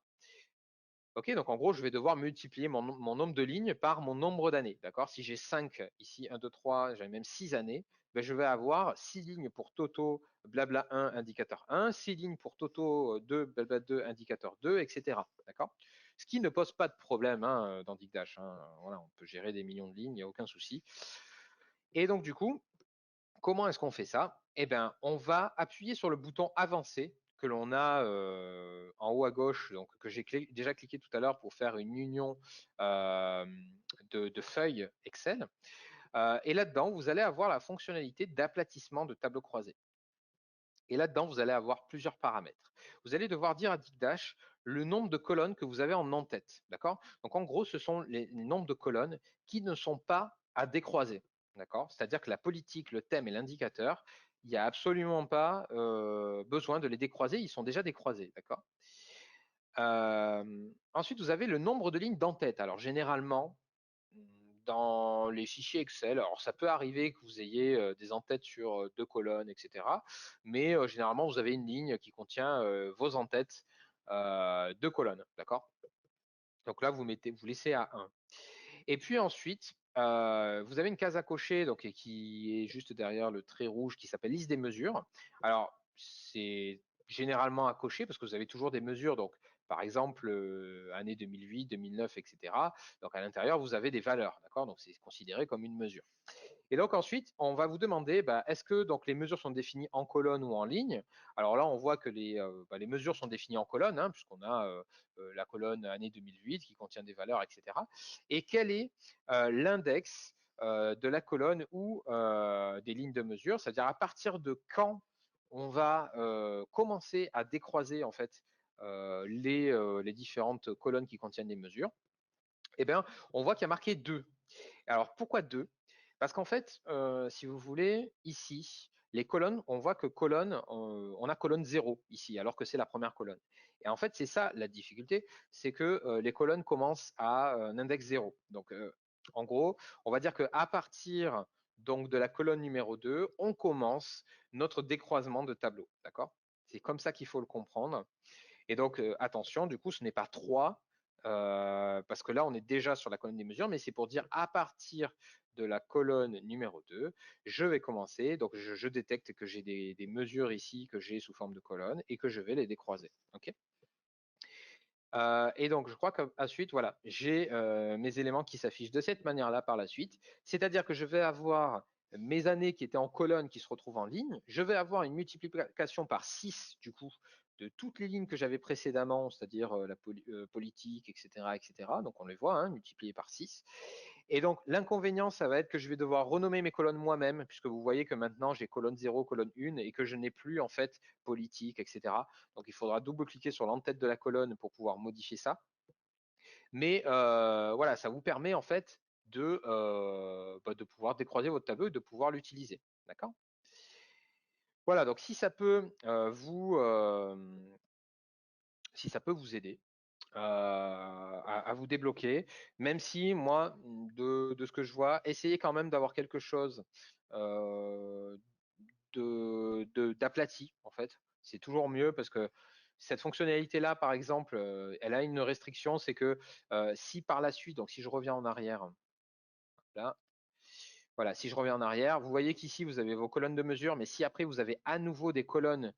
Ok, donc en gros, je vais devoir multiplier mon nombre de lignes par mon nombre d'années. D'accord? Si j'ai 5 ici, 1, 2, 3, j'ai même 6 années, ben, je vais avoir 6 lignes pour Toto, blabla 1, indicateur 1, 6 lignes pour Toto 2, blabla 2, indicateur 2, etc. D'accord? Ce qui ne pose pas de problème hein, dans Digdash. Hein. Voilà, on peut gérer des millions de lignes, il n'y a aucun souci. Et donc, du coup, comment est-ce qu'on fait ça? Eh bien, on va appuyer sur le bouton avancer que l'on a en haut à gauche, donc que j'ai déjà cliqué tout à l'heure pour faire une union euh, de feuilles Excel. Et là-dedans, vous allez avoir la fonctionnalité d'aplatissement de tableau croisé. Et là-dedans, vous allez avoir plusieurs paramètres. Vous allez devoir dire à Digdash le nombre de colonnes que vous avez en en-tête. D'accord? Donc, en gros, ce sont les nombres de colonnes qui ne sont pas à décroiser. D'accord? C'est-à-dire que la politique, le thème et l'indicateur, il n'y a absolument pas besoin de les décroiser, ils sont déjà décroisés. D'accord? Ensuite, vous avez le nombre de lignes d'en-tête. Alors, généralement, dans les fichiers Excel, alors ça peut arriver que vous ayez des en-têtes sur 2 colonnes, etc. Mais généralement, vous avez une ligne qui contient vos en-têtes 2 colonnes, d'accord? Donc là, vous laissez à 1. Et puis ensuite, vous avez une case à cocher donc, qui est juste derrière le trait rouge qui s'appelle liste des mesures. Alors, c'est généralement à cocher parce que vous avez toujours des mesures. Donc, par exemple, année 2008, 2009, etc. Donc, à l'intérieur, vous avez des valeurs. D'accord? Donc, c'est considéré comme une mesure. Et donc ensuite, on va vous demander, est-ce que donc, les mesures sont définies en colonne ou en ligne? Alors là, on voit que les mesures sont définies en colonne, hein, puisqu'on a la colonne année 2008 qui contient des valeurs, etc. Et quel est l'index de la colonne ou des lignes de mesure, c'est-à-dire à partir de quand on va commencer à décroiser en fait les différentes colonnes qui contiennent des mesures. Eh bien, on voit qu'il y a marqué 2. Alors, pourquoi 2? Parce qu'en fait, si vous voulez, ici, les colonnes, on voit que colonne, on a colonne 0 ici, alors que c'est la première colonne. Et en fait, c'est ça la difficulté, c'est que les colonnes commencent à un index 0. Donc, en gros, on va dire qu'à partir donc, de la colonne numéro 2, on commence notre décroisement de tableau. D'accord? C'est comme ça qu'il faut le comprendre. Et donc, attention, du coup, ce n'est pas 3, parce que là, on est déjà sur la colonne des mesures, mais c'est pour dire à partir de la colonne numéro 2, je vais commencer. Donc, je détecte que j'ai des mesures ici que j'ai sous forme de colonne et que je vais les décroiser. OK. Et donc, je crois qu'à suite, voilà, j'ai mes éléments qui s'affichent de cette manière-là par la suite. C'est-à-dire que je vais avoir mes années qui étaient en colonne qui se retrouvent en ligne. Je vais avoir une multiplication par 6, du coup, de toutes les lignes que j'avais précédemment, c'est-à-dire la politique, etc., etc. Donc, on les voit, hein, multipliées par 6. Et donc, l'inconvénient, ça va être que je vais devoir renommer mes colonnes moi-même, puisque vous voyez que maintenant, j'ai colonne 0, colonne 1, et que je n'ai plus, en fait, politique, etc. Donc, il faudra double-cliquer sur l'entête de la colonne pour pouvoir modifier ça. Mais voilà, ça vous permet, en fait, de pouvoir décroiser votre tableau et de pouvoir l'utiliser. D'accord? Voilà, donc si ça peut vous aider, à vous débloquer, même si moi, de ce que je vois, essayez quand même d'avoir quelque chose euh, d'aplati, en fait. C'est toujours mieux parce que cette fonctionnalité-là, par exemple, elle a une restriction, c'est que si par la suite, donc si je reviens en arrière, là, voilà, si je reviens en arrière, vous voyez qu'ici, vous avez vos colonnes de mesure, mais si après, vous avez à nouveau des colonnes,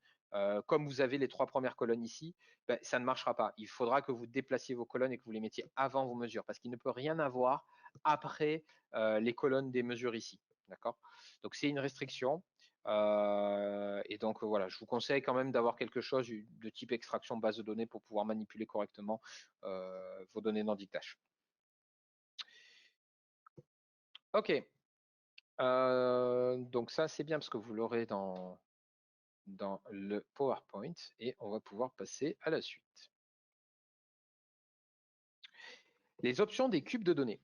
comme vous avez les 3 premières colonnes ici, ben, ça ne marchera pas. Il faudra que vous déplaciez vos colonnes et que vous les mettiez avant vos mesures, parce qu'il ne peut rien avoir après les colonnes des mesures ici. D'accord? Donc, c'est une restriction. Et donc, voilà, je vous conseille quand même d'avoir quelque chose de type extraction base de données pour pouvoir manipuler correctement vos données dans Dictash. OK. Donc ça, c'est bien parce que vous l'aurez dans le PowerPoint et on va pouvoir passer à la suite. Les options des cubes de données.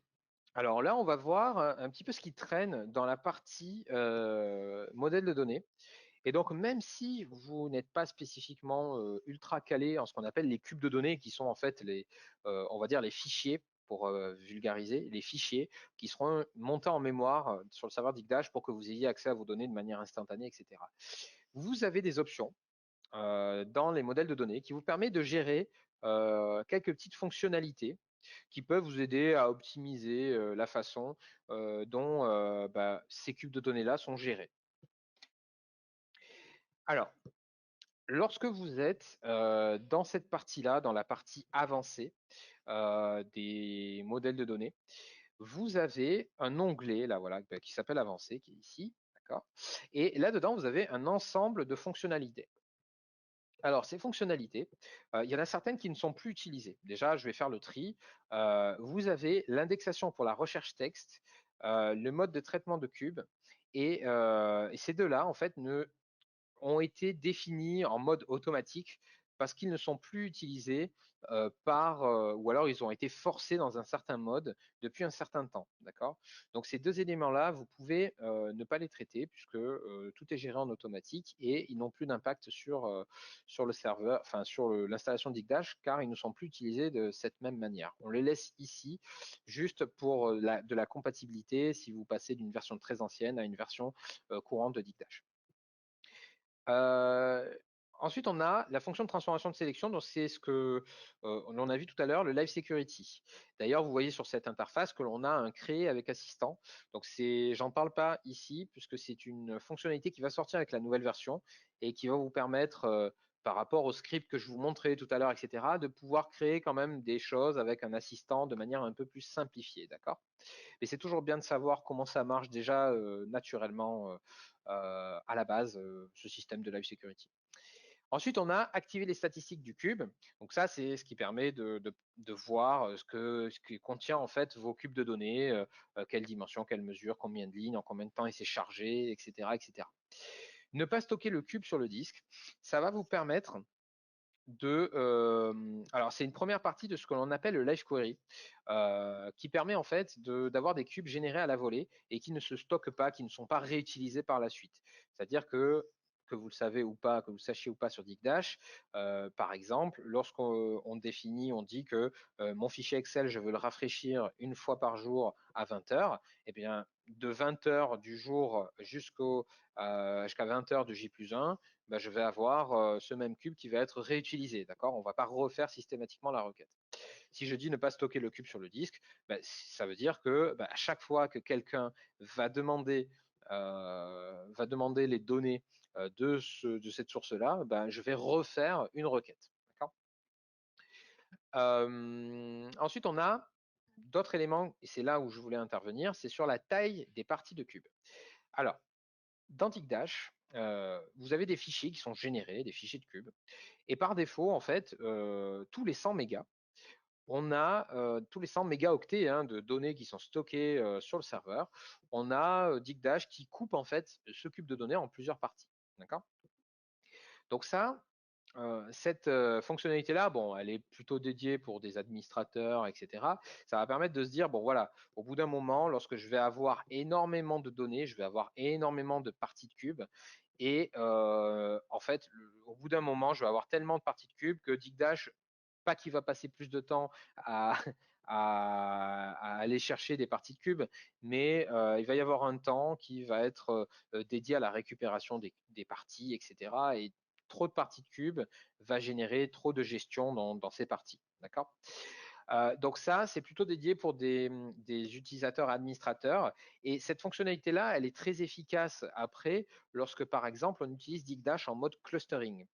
Alors là, on va voir un petit peu ce qui traîne dans la partie modèle de données. Et donc, même si vous n'êtes pas spécifiquement ultra calé en ce qu'on appelle les cubes de données, qui sont en fait on va dire les fichiers, pour vulgariser, les fichiers qui seront montés en mémoire sur le serveur Digdash pour que vous ayez accès à vos données de manière instantanée, etc. Vous avez des options dans les modèles de données qui vous permettent de gérer quelques petites fonctionnalités qui peuvent vous aider à optimiser la façon dont ces cubes de données-là sont gérés. Alors, lorsque vous êtes dans cette partie-là, dans la partie avancée des modèles de données, vous avez un onglet là, voilà, qui s'appelle Avancé, qui est ici, d'accord. Et là-dedans, vous avez un ensemble de fonctionnalités. Alors, ces fonctionnalités, il y en a certaines qui ne sont plus utilisées. Déjà, je vais faire le tri. Vous avez l'indexation pour la recherche texte, le mode de traitement de cubes, et ces deux-là, en fait, ont été définis en mode automatique parce qu'ils ne sont plus utilisés ou alors ils ont été forcés dans un certain mode depuis un certain temps. D'accord? Donc ces deux éléments-là, vous pouvez ne pas les traiter puisque tout est géré en automatique et ils n'ont plus d'impact sur le serveur, enfin sur l'installation Digdash car ils ne sont plus utilisés de cette même manière. On les laisse ici juste pour de la compatibilité si vous passez d'une version très ancienne à une version courante de Digdash. Ensuite, on a la fonction de transformation de sélection, donc c'est ce que l'on a vu tout à l'heure, le Live Security. D'ailleurs, vous voyez sur cette interface que l'on a un créé avec assistant. Donc, j'en parle pas ici, puisque c'est une fonctionnalité qui va sortir avec la nouvelle version et qui va vous permettre, par rapport au script que je vous montrais tout à l'heure, etc., de pouvoir créer quand même des choses avec un assistant de manière un peu plus simplifiée, d'accord? Mais c'est toujours bien de savoir comment ça marche déjà naturellement à la base, ce système de Live Security. Ensuite, on a activé les statistiques du cube. Donc ça, c'est ce qui permet de voir ce que contient en fait vos cubes de données, quelle dimension, quelle mesure, combien de lignes, en combien de temps il s'est chargé, etc., etc. Ne pas stocker le cube sur le disque, ça va vous permettre alors c'est une première partie de ce que l'on appelle le live query, qui permet en fait d'avoir des cubes générés à la volée et qui ne se stockent pas, qui ne sont pas réutilisés par la suite. C'est-à-dire que vous le savez ou pas, que vous sachiez ou pas sur Digdash, par exemple, lorsqu'on définit, on dit que mon fichier Excel, je veux le rafraîchir une fois par jour à 20 heures, et bien de 20 heures du jour jusqu'à 20 heures de J+1, bah, je vais avoir ce même cube qui va être réutilisé. D'accord? On ne va pas refaire systématiquement la requête. Si je dis ne pas stocker le cube sur le disque, bah, ça veut dire que à chaque fois que quelqu'un va demander les données de cette source-là, bah, je vais refaire une requête. Ensuite, on a d'autres éléments, et c'est là où je voulais intervenir, c'est sur la taille des parties de cubes. Alors, dans Digdash, vous avez des fichiers qui sont générés, des fichiers de cubes. Et par défaut, en fait, tous les 100 mégas, on a tous les 100 mégaoctets de données qui sont stockées sur le serveur. On a Digdash qui coupe en fait ce cube de données en plusieurs parties. D'accord? Donc ça, cette fonctionnalité-là, bon, elle est plutôt dédiée pour des administrateurs, etc. Ça va permettre de se dire, bon voilà, au bout d'un moment, lorsque je vais avoir énormément de données, je vais avoir énormément de parties de cubes, et en fait, au bout d'un moment, je vais avoir tellement de parties de cubes que Digdash, pas qu'il va passer plus de temps à, à aller chercher des parties de cubes, mais il va y avoir un temps qui va être dédié à la récupération des parties, etc. Et trop de parties de cubes va générer trop de gestion dans ces parties. D'accord? Donc ça, c'est plutôt dédié pour des utilisateurs administrateurs. Et cette fonctionnalité-là, elle est très efficace après lorsque, par exemple, on utilise Digdash en mode clustering.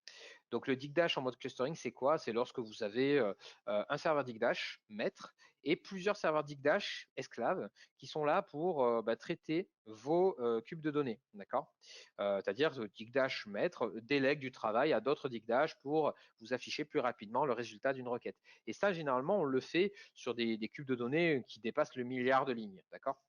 Donc le Digdash en mode clustering, c'est quoi? C'est lorsque vous avez un serveur Digdash maître et plusieurs serveurs Digdash esclaves qui sont là pour traiter vos cubes de données. D'accord? C'est-à-dire que Digdash maître délègue du travail à d'autres Digdash pour vous afficher plus rapidement le résultat d'une requête. Et ça, généralement, on le fait sur des cubes de données qui dépassent le milliard de lignes. D'accord?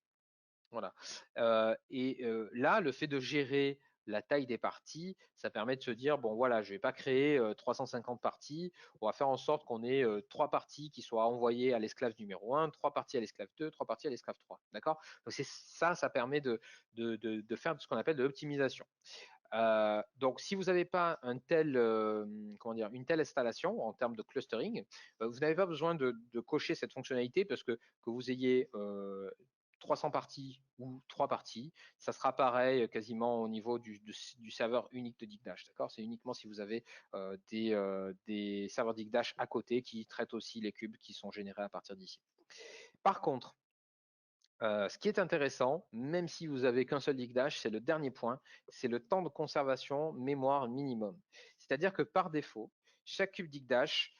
Voilà. Là, le fait de gérer la taille des parties, ça permet de se dire, bon voilà, je ne vais pas créer 350 parties, on va faire en sorte qu'on ait 3 parties qui soient envoyées à l'esclave numéro 1, 3 parties à l'esclave 2, 3 parties à l'esclave 3. D'accord? Donc c'est ça, ça permet de faire ce qu'on appelle de l'optimisation. Donc, si vous n'avez pas une telle installation en termes de clustering, vous n'avez pas besoin de cocher cette fonctionnalité parce que vous ayez 300 parties ou 3 parties, ça sera pareil quasiment au niveau du serveur unique de Digdash. D'accord? C'est uniquement si vous avez des serveurs Digdash à côté qui traitent aussi les cubes qui sont générés à partir d'ici. Par contre, ce qui est intéressant, même si vous avez qu'un seul Digdash, c'est le dernier point, c'est le temps de conservation mémoire minimum. C'est-à-dire que par défaut, chaque cube Digdash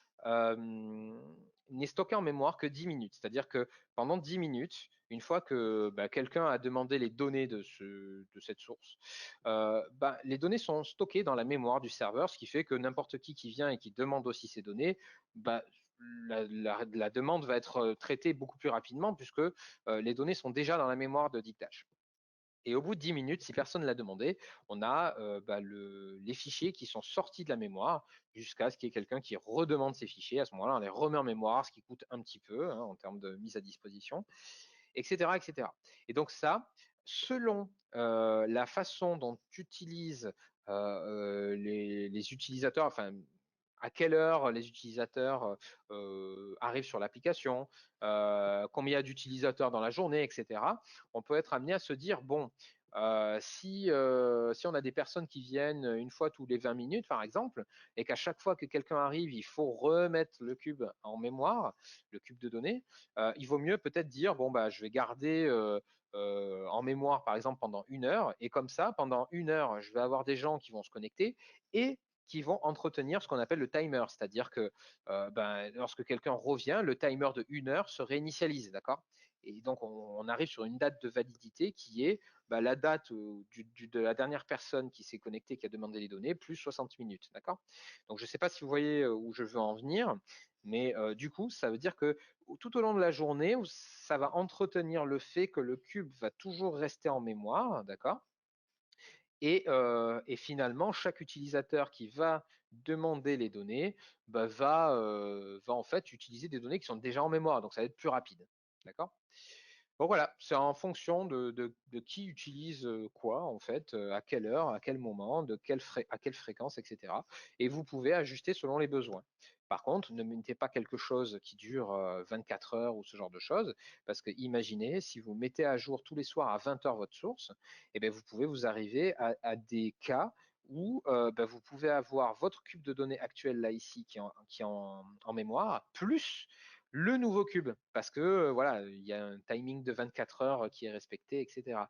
n'est stocké en mémoire que 10 minutes. C'est-à-dire que pendant 10 minutes, une fois que quelqu'un a demandé les données de cette source, les données sont stockées dans la mémoire du serveur, ce qui fait que n'importe qui vient et qui demande aussi ces données, la demande va être traitée beaucoup plus rapidement puisque les données sont déjà dans la mémoire de Digdash. Et au bout de 10 minutes, si personne ne l'a demandé, on a les fichiers qui sont sortis de la mémoire jusqu'à ce qu'il y ait quelqu'un qui redemande ces fichiers. À ce moment-là, on les remet en mémoire, ce qui coûte un petit peu en termes de mise à disposition, etc., etc. Et donc ça, selon la façon dont utilisent les utilisateurs, enfin à quelle heure les utilisateurs arrivent sur l'application, combien il y a d'utilisateurs dans la journée, etc. On peut être amené à se dire, bon, si on a des personnes qui viennent une fois tous les 20 minutes, par exemple, et qu'à chaque fois que quelqu'un arrive, il faut remettre le cube en mémoire, le cube de données, il vaut mieux peut-être dire, bon, je vais garder en mémoire, par exemple, pendant 1 heure, et comme ça, pendant 1 heure, je vais avoir des gens qui vont se connecter et qui vont entretenir ce qu'on appelle le timer, c'est-à-dire que lorsque quelqu'un revient, le timer de 1 heure se réinitialise, d'accord? et donc on arrive sur une date de validité qui est bah, la date de la dernière personne qui s'est connectée, qui a demandé les données, plus 60 minutes. D'accord? Donc je ne sais pas si vous voyez où je veux en venir, mais du coup, ça veut dire que tout au long de la journée, ça va entretenir le fait que le cube va toujours rester en mémoire, d'accord? Et finalement, chaque utilisateur qui va demander les données bah, va en fait utiliser des données qui sont déjà en mémoire, donc ça va être plus rapide. D'accord? Donc voilà, c'est en fonction de qui utilise quoi, en fait, à quelle heure, à quel moment, à quelle fréquence, etc. Et vous pouvez ajuster selon les besoins. Par contre, ne mettez pas quelque chose qui dure 24 heures ou ce genre de choses, parce que imaginez, si vous mettez à jour tous les soirs à 20 heures votre source, eh bien, vous pouvez vous arriver à des cas où ben, vous pouvez avoir votre cube de données actuel là ici qui est en mémoire, plus le nouveau cube, parce que voilà, il y a un timing de 24 heures qui est respecté, etc.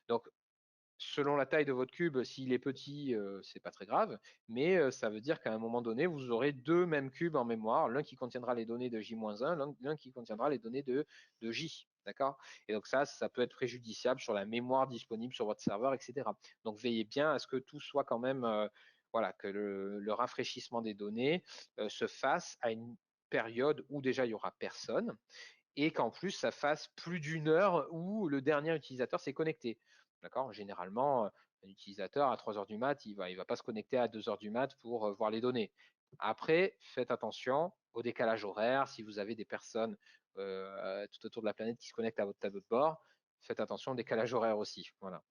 Donc, selon la taille de votre cube, s'il est petit, c'est pas très grave, mais ça veut dire qu'à un moment donné, vous aurez deux mêmes cubes en mémoire, l'un qui contiendra les données de J-1, l'un qui contiendra les données de J. D'accord? Et donc ça peut être préjudiciable sur la mémoire disponible sur votre serveur, etc. Donc veillez bien à ce que tout soit quand même, voilà, que le rafraîchissement des données se fasse à une période où déjà il y aura personne et qu'en plus ça fasse plus d'une heure où le dernier utilisateur s'est connecté. D'accord? Généralement, un utilisateur à 3 heures du mat, il va pas se connecter à 2 heures du mat pour voir les données. Après, faites attention au décalage horaire. Si vous avez des personnes tout autour de la planète qui se connectent à votre tableau de bord, faites attention au décalage horaire aussi. Voilà.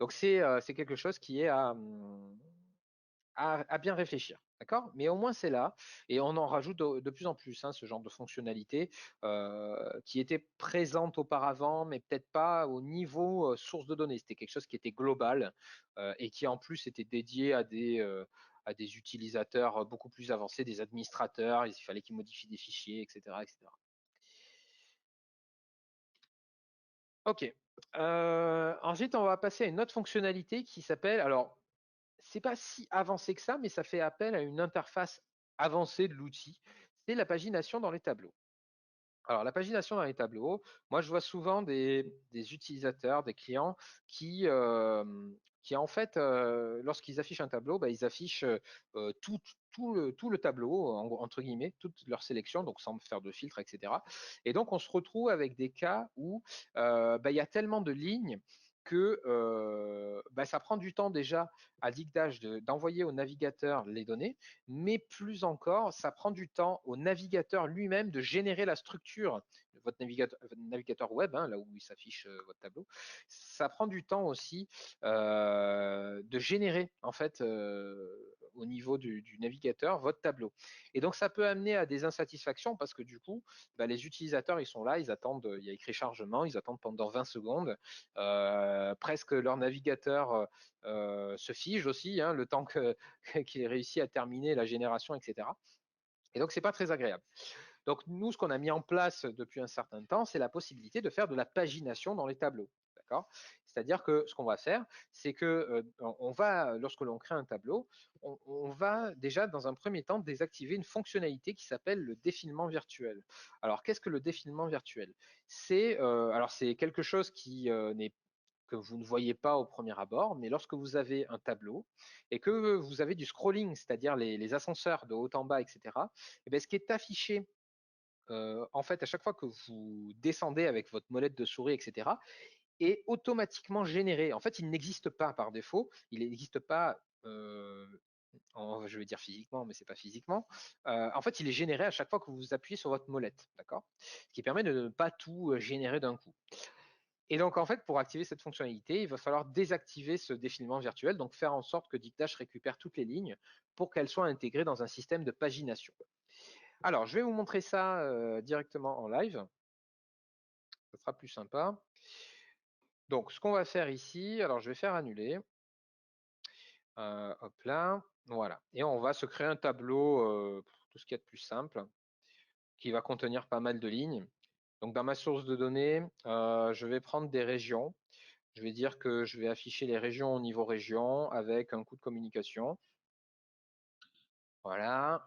Donc c'est quelque chose qui est à bien réfléchir. D'accord? Mais au moins c'est là, et on en rajoute de plus en plus, hein, ce genre de fonctionnalité qui était présente auparavant, mais peut-être pas au niveau source de données. C'était quelque chose qui était global et qui en plus était dédié à des utilisateurs beaucoup plus avancés, des administrateurs, il fallait qu'ils modifient des fichiers, etc. etc. Ok. Ensuite, on va passer à une autre fonctionnalité qui s'appelle, alors c'est pas si avancé que ça, mais ça fait appel à une interface avancée de l'outil. C'est la pagination dans les tableaux. Alors, la pagination dans les tableaux, moi, je vois souvent des utilisateurs, des clients qui en fait, lorsqu'ils affichent un tableau, bah, ils affichent tout le tableau, entre guillemets, toute leur sélection, donc sans faire de filtre, etc. Et donc, on se retrouve avec des cas où bah, il y a tellement de lignes que bah, ça prend du temps déjà à Digdash d'envoyer au navigateur les données, mais plus encore, ça prend du temps au navigateur lui-même de générer la structure de votre navigateur web, hein, là où il s'affiche votre tableau. Ça prend du temps aussi de générer en fait au niveau du navigateur votre tableau. Et donc ça peut amener à des insatisfactions parce que du coup, bah, les utilisateurs ils sont là, ils attendent, il y a écrit chargement, ils attendent pendant 20 secondes, presque leur navigateur se fige aussi, hein, le temps qu'il ait réussi à terminer la génération, etc. Et donc, c'est pas très agréable. Donc, nous, ce qu'on a mis en place depuis un certain temps, c'est la possibilité de faire de la pagination dans les tableaux. D'accord? C'est-à-dire que ce qu'on va faire, c'est que on va, lorsque l'on crée un tableau, on va déjà, dans un premier temps, désactiver une fonctionnalité qui s'appelle le défilement virtuel. Alors, qu'est-ce que le défilement virtuel? C'est quelque chose qui n'est que vous ne voyez pas au premier abord, mais lorsque vous avez un tableau et que vous avez du scrolling, c'est-à-dire les ascenseurs de haut en bas, etc., et bien, ce qui est affiché en fait à chaque fois que vous descendez avec votre molette de souris, etc., est automatiquement généré. En fait, il n'existe pas par défaut, il n'existe pas, je vais dire physiquement, mais c'est pas physiquement. En fait, il est généré à chaque fois que vous appuyez sur votre molette, d'accord? Ce qui permet de ne pas tout générer d'un coup. Et donc, en fait, pour activer cette fonctionnalité, il va falloir désactiver ce défilement virtuel, donc faire en sorte que Dictash récupère toutes les lignes pour qu'elles soient intégrées dans un système de pagination. Alors, je vais vous montrer ça directement en live. Ça sera plus sympa. Donc, ce qu'on va faire ici, alors je vais faire annuler. Hop là, voilà. Et on va se créer un tableau, tout ce qu'il y a de plus simple, qui va contenir pas mal de lignes. Donc, dans ma source de données, je vais prendre des régions. Je vais dire que je vais afficher les régions au niveau région avec un coup de communication. Voilà.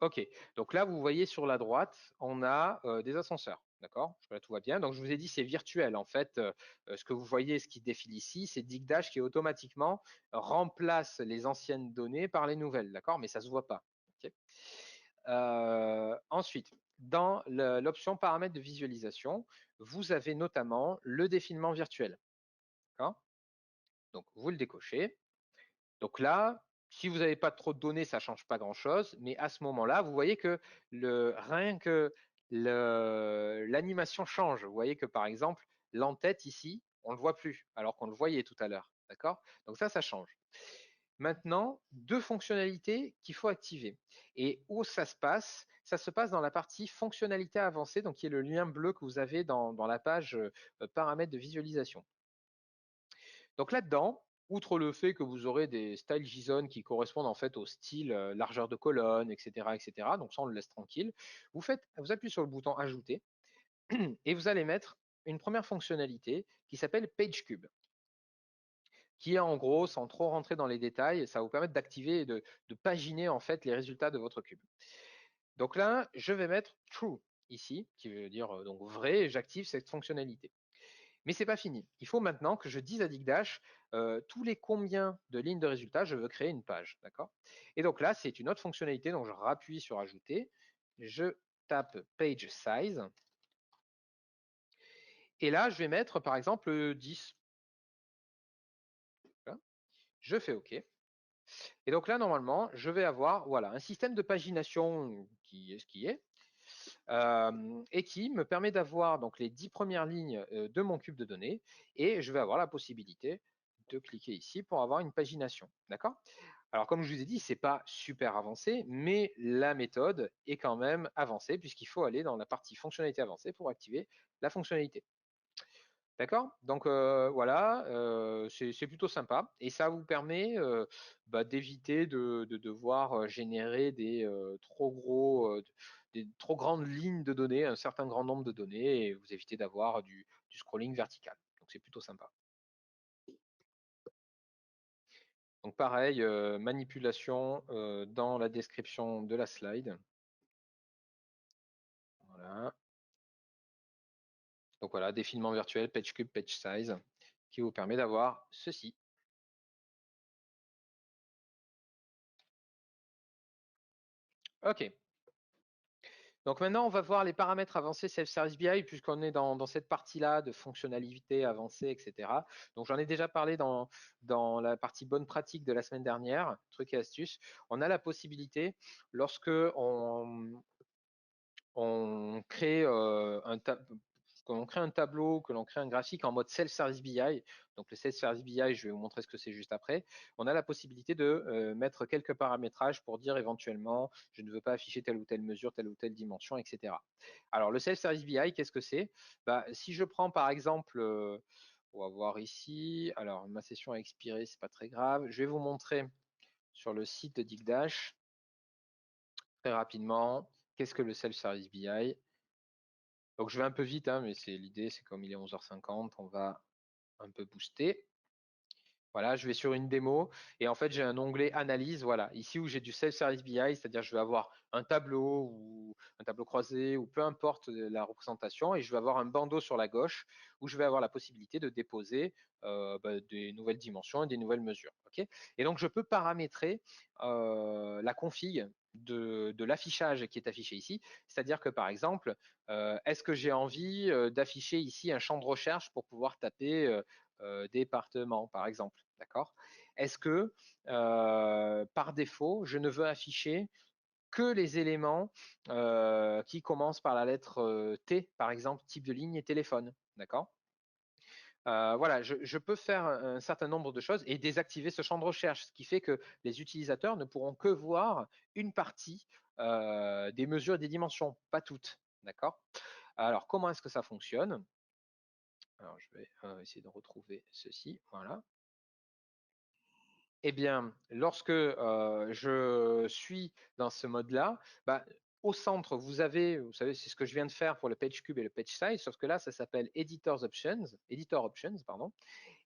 OK. Donc là, vous voyez sur la droite, on a des ascenseurs. D'accord? Là, tout va bien. Donc, je vous ai dit, c'est virtuel. En fait, ce que vous voyez, ce qui défile ici, c'est Digdash qui automatiquement remplace les anciennes données par les nouvelles. D'accord? Mais ça ne se voit pas. Okay. Ensuite, dans l'option paramètres de visualisation, vous avez notamment le défilement virtuel. Donc, vous le décochez. Donc là, si vous n'avez pas trop de données, ça ne change pas grand-chose. Mais à ce moment-là, vous voyez que rien que l'animation change. Vous voyez que par exemple, l'entête ici, on ne le voit plus, alors qu'on le voyait tout à l'heure. D'accord? Donc ça change. Maintenant, deux fonctionnalités qu'il faut activer. Et où ça se passe? Ça se passe dans la partie fonctionnalité avancée, donc qui est le lien bleu que vous avez dans la page paramètres de visualisation. Donc là-dedans, outre le fait que vous aurez des styles JSON qui correspondent en fait au style largeur de colonne, etc., etc., donc ça on le laisse tranquille, vous appuyez sur le bouton ajouter et vous allez mettre une première fonctionnalité qui s'appelle PageCube, qui est en gros, sans trop rentrer dans les détails, ça va vous permettre d'activer et de paginer en fait les résultats de votre cube. Donc là, je vais mettre true ici, qui veut dire donc vrai, et j'active cette fonctionnalité. Mais c'est pas fini. Il faut maintenant que je dise à Digdash tous les combien de lignes de résultats je veux créer une page. D'accord? Et donc là, c'est une autre fonctionnalité, donc je rappuie sur ajouter, je tape page size, et là, je vais mettre par exemple 10. Voilà. Je fais OK. Et donc là, normalement, je vais avoir voilà, un système de pagination qui est ce qui est, et qui me permet d'avoir donc les 10 premières lignes de mon cube de données, et je vais avoir la possibilité de cliquer ici pour avoir une pagination. D'accord? Alors, comme je vous ai dit, ce n'est pas super avancé, mais la méthode est quand même avancée puisqu'il faut aller dans la partie fonctionnalité avancée pour activer la fonctionnalité. D'accord? Donc voilà, c'est plutôt sympa et ça vous permet d'éviter de devoir générer des trop grandes lignes de données, un certain grand nombre de données, et vous évitez d'avoir du scrolling vertical. Donc c'est plutôt sympa. Donc pareil, manipulation dans la description de la slide. Voilà. Donc voilà, défilement virtuel, PageCube, page size, qui vous permet d'avoir ceci. OK. Donc maintenant, on va voir les paramètres avancés Self-Service BI, puisqu'on est dans cette partie-là de fonctionnalité avancée, etc. Donc j'en ai déjà parlé dans la partie bonne pratique de la semaine dernière, trucs et astuces. On a la possibilité, lorsque on crée un tableau, que l'on crée un graphique en mode Self-Service BI, donc le Self-Service BI, je vais vous montrer ce que c'est juste après, on a la possibilité de mettre quelques paramétrages pour dire éventuellement, je ne veux pas afficher telle ou telle mesure, telle ou telle dimension, etc. Alors le Self-Service BI, qu'est-ce que c'est? Si je prends par exemple, on va voir ici, alors ma session a expiré, c'est pas très grave, je vais vous montrer sur le site de Digdash, très rapidement, qu'est-ce que le Self-Service BI? Donc je vais un peu vite, hein, mais c'est l'idée, c'est comme il est 11h50, on va un peu booster. Voilà, je vais sur une démo et en fait j'ai un onglet analyse, voilà, ici où j'ai du self-service BI, c'est-à-dire je vais avoir un tableau ou un tableau croisé ou peu importe la représentation, et je vais avoir un bandeau sur la gauche où je vais avoir la possibilité de déposer des nouvelles dimensions et des nouvelles mesures. Okay, et donc je peux paramétrer la config de l'affichage qui est affiché ici, c'est-à-dire que par exemple, est-ce que j'ai envie d'afficher ici un champ de recherche pour pouvoir taper département, par exemple. D'accord? Est-ce que par défaut, je ne veux afficher que les éléments qui commencent par la lettre T, par exemple, type de ligne et téléphone. D'accord? Voilà, je peux faire un certain nombre de choses et désactiver ce champ de recherche, ce qui fait que les utilisateurs ne pourront que voir une partie des mesures et des dimensions, pas toutes. D'accord? Alors, comment est-ce que ça fonctionne? Alors, je vais essayer de retrouver ceci. Voilà. Eh bien, lorsque je suis dans ce mode-là, au centre, vous savez, c'est ce que je viens de faire pour le PageCube et le Page Size, sauf que là, ça s'appelle Editor Options, pardon.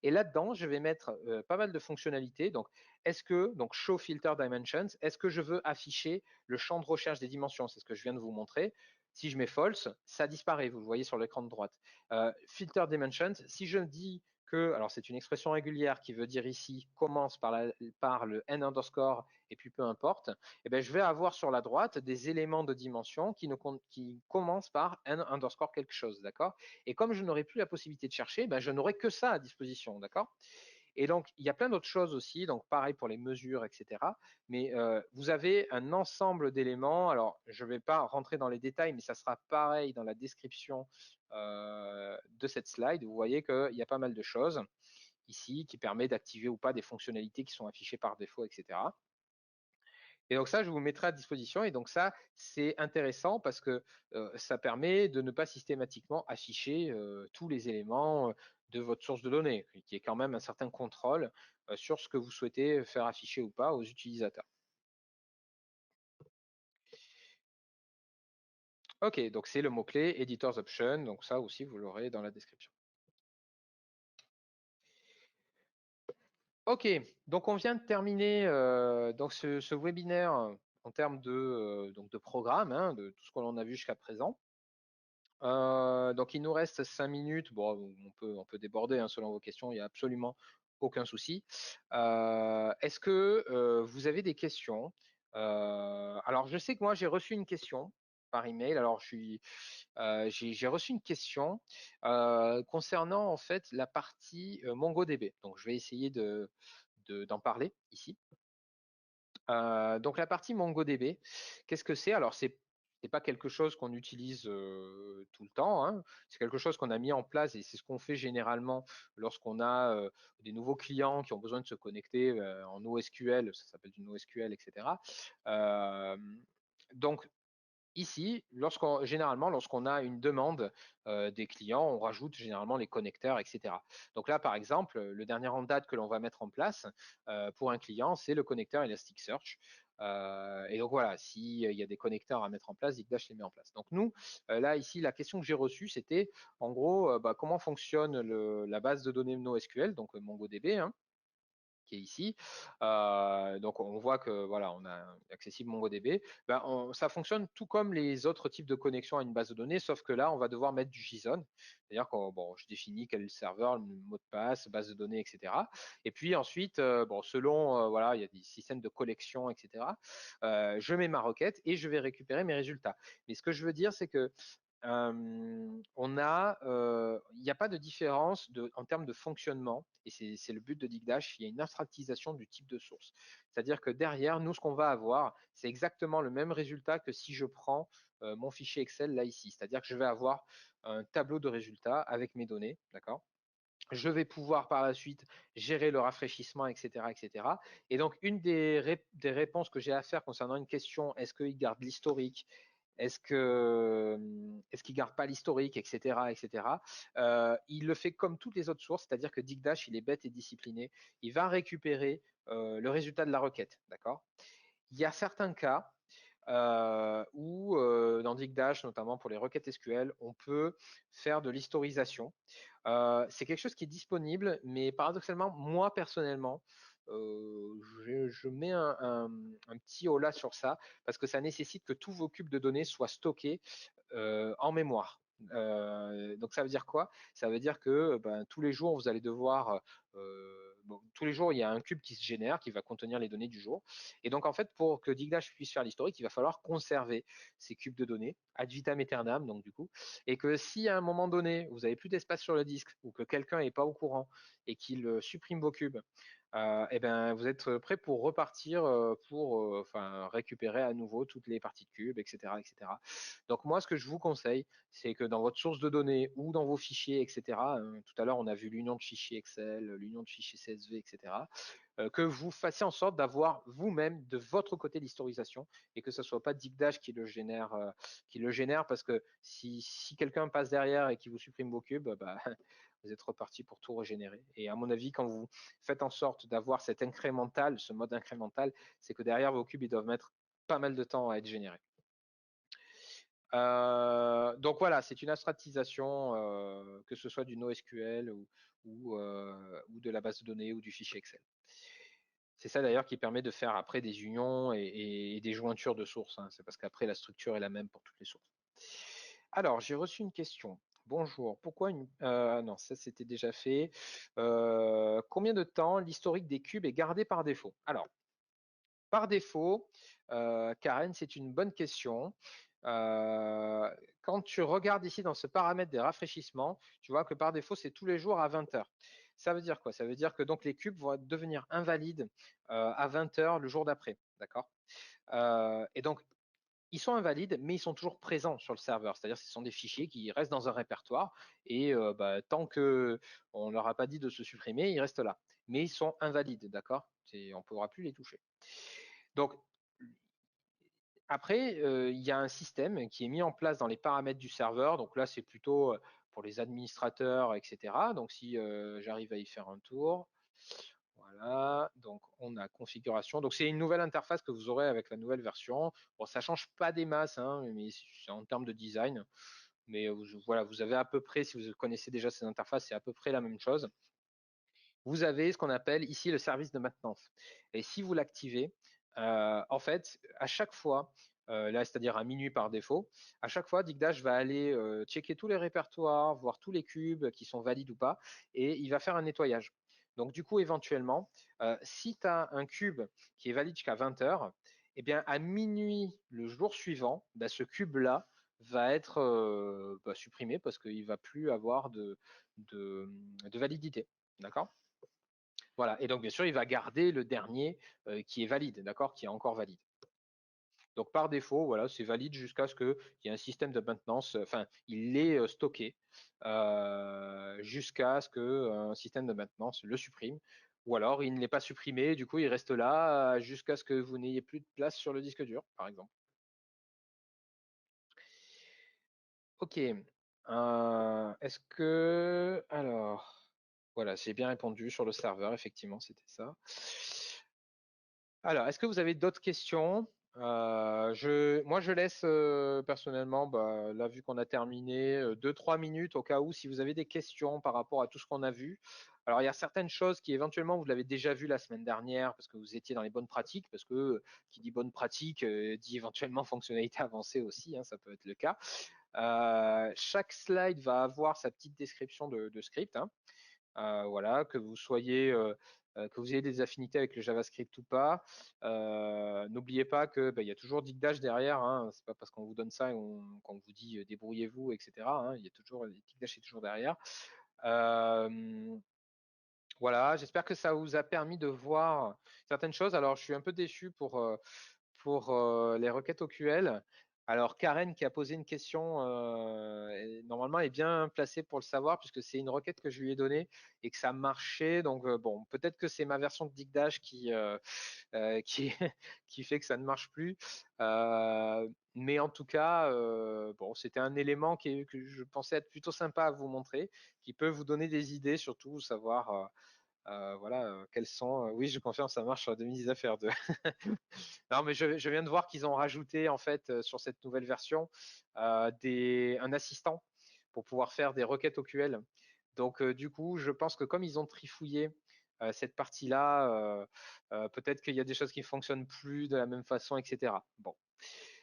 Et là-dedans, je vais mettre pas mal de fonctionnalités. Donc, donc Show Filter Dimensions, est-ce que je veux afficher le champ de recherche des dimensions? C'est ce que je viens de vous montrer. Si je mets false, ça disparaît, vous le voyez sur l'écran de droite. Filter dimensions, si je dis que, alors c'est une expression régulière qui veut dire ici commence par le n underscore et puis peu importe, eh bien, je vais avoir sur la droite des éléments de dimension qui commencent par n underscore quelque chose, d'accord? Et comme je n'aurai plus la possibilité de chercher, ben, je n'aurai que ça à disposition, d'accord? Et donc, il y a plein d'autres choses aussi, donc pareil pour les mesures, etc. Mais vous avez un ensemble d'éléments. Alors, je ne vais pas rentrer dans les détails, mais ça sera pareil dans la description de cette slide. Vous voyez qu'il y a pas mal de choses ici qui permettent d'activer ou pas des fonctionnalités qui sont affichées par défaut, etc. Et donc ça, je vous mettrai à disposition. Et donc ça, c'est intéressant parce que ça permet de ne pas systématiquement afficher tous les éléments de votre source de données, qui est quand même un certain contrôle sur ce que vous souhaitez faire afficher ou pas aux utilisateurs. Ok, donc c'est le mot-clé Editors Option. Donc ça aussi, vous l'aurez dans la description. Ok, donc on vient de terminer donc ce webinaire en termes donc de programme, hein, de tout ce qu'on a vu jusqu'à présent. Donc il nous reste 5 minutes. Bon, on peut déborder hein, selon vos questions, il n'y a absolument aucun souci. Est-ce que vous avez des questions? Alors je sais que moi j'ai reçu une question par email. Alors j'ai reçu une question concernant en fait la partie MongoDB. Donc je vais essayer d'en parler ici. Donc la partie MongoDB, qu'est-ce que c'est? Alors c'est pas quelque chose qu'on utilise tout le temps, hein. C'est quelque chose qu'on a mis en place et c'est ce qu'on fait généralement lorsqu'on a des nouveaux clients qui ont besoin de se connecter en NoSQL, ça s'appelle du NoSQL, etc. Euh, donc ici, généralement, lorsqu'on a une demande des clients, on rajoute généralement les connecteurs, etc. Donc là, par exemple, le dernier en date que l'on va mettre en place pour un client, c'est le connecteur Elasticsearch. Et donc voilà, s'il y a des connecteurs à mettre en place, Zigdash les met en place. Donc nous, là, ici, la question que j'ai reçue, c'était en gros, comment fonctionne la base de données NoSQL, donc MongoDB, hein, qui est ici. Donc on voit que voilà, on a accessible MongoDB. Ça fonctionne tout comme les autres types de connexion à une base de données, sauf que là, on va devoir mettre du JSON. C'est-à-dire que bon, je définis quel est le serveur, le mot de passe, base de données, etc. Et puis ensuite, bon, selon voilà, il y a des systèmes de collection, etc. Je mets ma requête et je vais récupérer mes résultats. Mais ce que je veux dire, c'est que il n'y a pas de différence en termes de fonctionnement, et c'est le but de Digdash, il y a une abstractisation du type de source. C'est-à-dire que derrière, nous, ce qu'on va avoir, c'est exactement le même résultat que si je prends mon fichier Excel là ici. C'est-à-dire que je vais avoir un tableau de résultats avec mes données, d'accord? Je vais pouvoir par la suite gérer le rafraîchissement, etc., etc. Et donc, une des réponses que j'ai à faire concernant une question, est-ce qu'il garde l'historique? Est-ce qu'il garde pas l'historique, etc., etc. Il le fait comme toutes les autres sources, c'est-à-dire que Digdash, il est bête et discipliné. Il va récupérer le résultat de la requête, d'accord? Il y a certains cas où dans Digdash, notamment pour les requêtes SQL, on peut faire de l'historisation. C'est quelque chose qui est disponible, mais paradoxalement, moi personnellement, je mets un petit holà sur ça parce que ça nécessite que tous vos cubes de données soient stockés en mémoire. Donc ça veut dire quoi? Ça veut dire que ben, tous les jours, vous allez devoir bon, tous les jours, il y a un cube qui se génère, qui va contenir les données du jour. Et donc, en fait, pour que Digdash puisse faire l'historique, il va falloir conserver ces cubes de données ad vitam aeternam, donc du coup, et que si à un moment donné, vous n'avez plus d'espace sur le disque ou que quelqu'un n'est pas au courant et qu'il supprime vos cubes, eh ben, vous êtes prêt pour repartir pour enfin, récupérer à nouveau toutes les parties de cube, etc., etc. Donc moi, ce que je vous conseille, c'est que dans votre source de données ou dans vos fichiers, etc., tout à l'heure, on a vu l'union de fichiers Excel, l'union de fichiers CSV, etc., que vous fassiez en sorte d'avoir vous-même de votre côté l'historisation et que ce ne soit pas Digdash qui le génère parce que si quelqu'un passe derrière et qui vous supprime vos cubes, bah, vous êtes reparti pour tout régénérer. Et à mon avis, quand vous faites en sorte d'avoir cet incrémental, ce mode incrémental, c'est que derrière vos cubes, ils doivent mettre pas mal de temps à être générés. Donc voilà, c'est une abstractisation, que ce soit du NoSQL ou de la base de données ou du fichier Excel. C'est ça d'ailleurs qui permet de faire après des unions et des jointures de sources, hein. C'est parce qu'après la structure est la même pour toutes les sources. Alors, j'ai reçu une question. Bonjour, pourquoi une... non, ça c'était déjà fait. Combien de temps l'historique des cubes est gardé par défaut? Alors, par défaut, Karen, c'est une bonne question. Euh, Quand tu regardes ici dans ce paramètre des rafraîchissements, tu vois que par défaut, c'est tous les jours à 20 heures. Ça veut dire quoi? Ça veut dire que donc les cubes vont devenir invalides à 20 heures le jour d'après. D'accord? Et donc, ils sont invalides, mais ils sont toujours présents sur le serveur. C'est-à-dire que ce sont des fichiers qui restent dans un répertoire et tant que on leur a pas dit de se supprimer, ils restent là. Mais ils sont invalides, d'accord? On ne pourra plus les toucher. Donc, après, il y a un système qui est mis en place dans les paramètres du serveur. Donc là, c'est plutôt pour les administrateurs, etc. Donc si j'arrive à y faire un tour, voilà, donc on a configuration. Donc c'est une nouvelle interface que vous aurez avec la nouvelle version. Bon, ça change pas des masses, hein, mais c'est en termes de design. Mais voilà, vous avez à peu près, si vous connaissez déjà ces interfaces, c'est à peu près la même chose. Vous avez ce qu'on appelle ici le service de maintenance. Et si vous l'activez, en fait, à chaque fois, là, c'est-à-dire à minuit par défaut, à chaque fois, Digdash va aller checker tous les répertoires, voir tous les cubes qui sont valides ou pas, et il va faire un nettoyage. Donc, du coup, éventuellement, si tu as un cube qui est valide jusqu'à 20 heures, eh bien, à minuit le jour suivant, bah, ce cube-là va être supprimé parce qu'il ne va plus avoir de validité. D'accord? Voilà. Et donc, bien sûr, il va garder le dernier qui est valide, d'accord, qui est encore valide. Donc, par défaut, voilà, c'est valide jusqu'à ce qu'il y ait un système de maintenance, enfin, il est stocké jusqu'à ce qu'un système de maintenance le supprime. Ou alors, il ne l'est pas supprimé, du coup, il reste là jusqu'à ce que vous n'ayez plus de place sur le disque dur, par exemple. Ok. Est-ce que... Alors, voilà, j'ai bien répondu sur le serveur, effectivement, c'était ça. Alors, est-ce que vous avez d'autres questions? Moi, je laisse personnellement, bah, là, vu qu'on a terminé, 2-3 minutes au cas où, si vous avez des questions par rapport à tout ce qu'on a vu. Alors, il y a certaines choses qui éventuellement, vous l'avez déjà vu la semaine dernière parce que vous étiez dans les bonnes pratiques, parce que qui dit bonne pratique dit éventuellement fonctionnalité avancée aussi, hein, ça peut être le cas. Chaque slide va avoir sa petite description de script, hein. Voilà, que vous ayez des affinités avec le JavaScript ou pas. N'oubliez pas que il y a toujours Digdash derrière, hein. C'est pas parce qu'on vous donne ça et qu'on vous dit débrouillez-vous, etc., hein. Il y a toujours Digdash est toujours derrière. Euh, voilà, j'espère que ça vous a permis de voir certaines choses. Alors, je suis un peu déçu pour les requêtes OQL. Alors, Karen qui a posé une question, normalement, elle est bien placée pour le savoir puisque c'est une requête que je lui ai donnée et que ça marchait. Donc, bon, peut-être que c'est ma version de Digdash qui, qui fait que ça ne marche plus. Mais en tout cas, bon, c'était un élément que je pensais être plutôt sympa à vous montrer, qui peut vous donner des idées, surtout savoir voilà, quels sont. Oui, je confirme, ça marche sur 2010 2. Non, mais je viens de voir qu'ils ont rajouté en fait sur cette nouvelle version un assistant pour pouvoir faire des requêtes OQL. Donc du coup, je pense que comme ils ont trifouillé cette partie-là, peut-être qu'il y a des choses qui ne fonctionnent plus de la même façon, etc. Bon,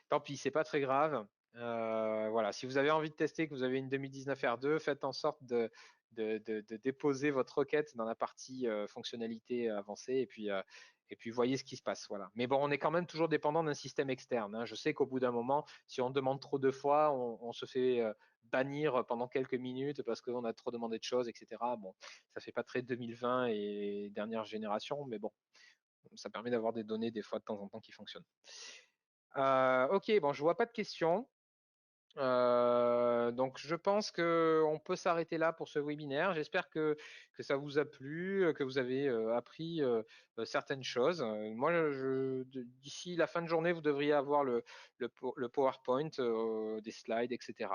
tant pis, c'est pas très grave. Voilà, si vous avez envie de tester, que vous avez une 2019 R2, faites en sorte de déposer votre requête dans la partie fonctionnalité avancée et puis voyez ce qui se passe. Voilà. Mais bon, on est quand même toujours dépendant d'un système externe, hein. Je sais qu'au bout d'un moment, si on demande trop de fois, on se fait bannir pendant quelques minutes parce qu'on a trop demandé de choses, etc. Bon, ça fait pas très 2020 et dernière génération, mais bon, ça permet d'avoir des données des fois de temps en temps qui fonctionnent. Ok, bon, je vois pas de questions. Donc je pense qu'on peut s'arrêter là pour ce webinaire. J'espère que ça vous a plu, que vous avez appris certaines choses. Moi, d'ici la fin de journée, vous devriez avoir le PowerPoint, des slides, etc.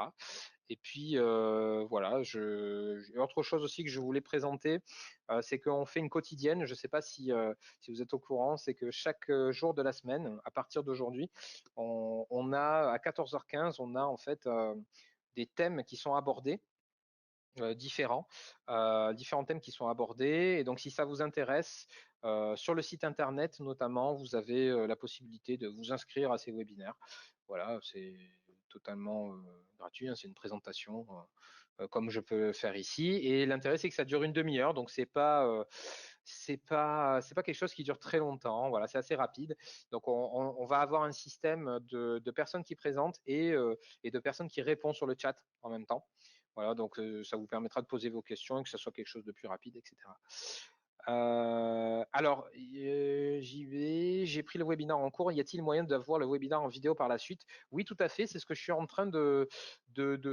Et puis voilà, autre chose aussi que je voulais présenter, c'est qu'on fait une quotidienne. Je ne sais pas si vous êtes au courant, c'est que chaque jour de la semaine, à partir d'aujourd'hui, on a à 14h15, on a en fait des thèmes qui sont abordés. Différents thèmes qui sont abordés. Et donc, si ça vous intéresse, sur le site internet notamment, vous avez la possibilité de vous inscrire à ces webinaires. Voilà, c'est totalement gratuit, hein, c'est une présentation comme je peux le faire ici. Et l'intérêt, c'est que ça dure une demi-heure, donc c'est pas quelque chose qui dure très longtemps. Voilà, c'est assez rapide. Donc on va avoir un système de personnes qui présentent et de personnes qui répondent sur le chat en même temps. Voilà, donc ça vous permettra de poser vos questions et que ce soit quelque chose de plus rapide, etc. Alors, j'y vais. J'ai pris le webinaire en cours. Y a-t-il moyen d'avoir le webinaire en vidéo par la suite? Oui, tout à fait. C'est ce que je suis en train de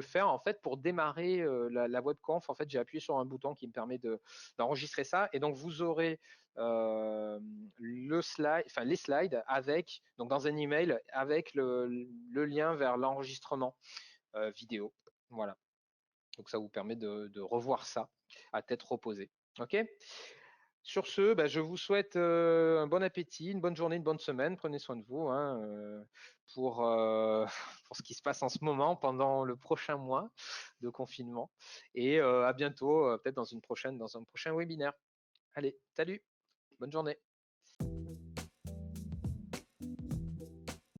faire en fait pour démarrer la webconf. En fait, j'ai appuyé sur un bouton qui me permet d'enregistrer ça. Et donc, vous aurez le slide, enfin les slides avec, donc dans un email avec le lien vers l'enregistrement vidéo. Voilà. Donc, ça vous permet de revoir ça à tête reposée. OK? Sur ce, bah, je vous souhaite un bon appétit, une bonne journée, une bonne semaine. Prenez soin de vous hein, pour, pour ce qui se passe en ce moment pendant le prochain mois de confinement. Et à bientôt, peut-être dans un prochain webinaire. Allez, salut, bonne journée.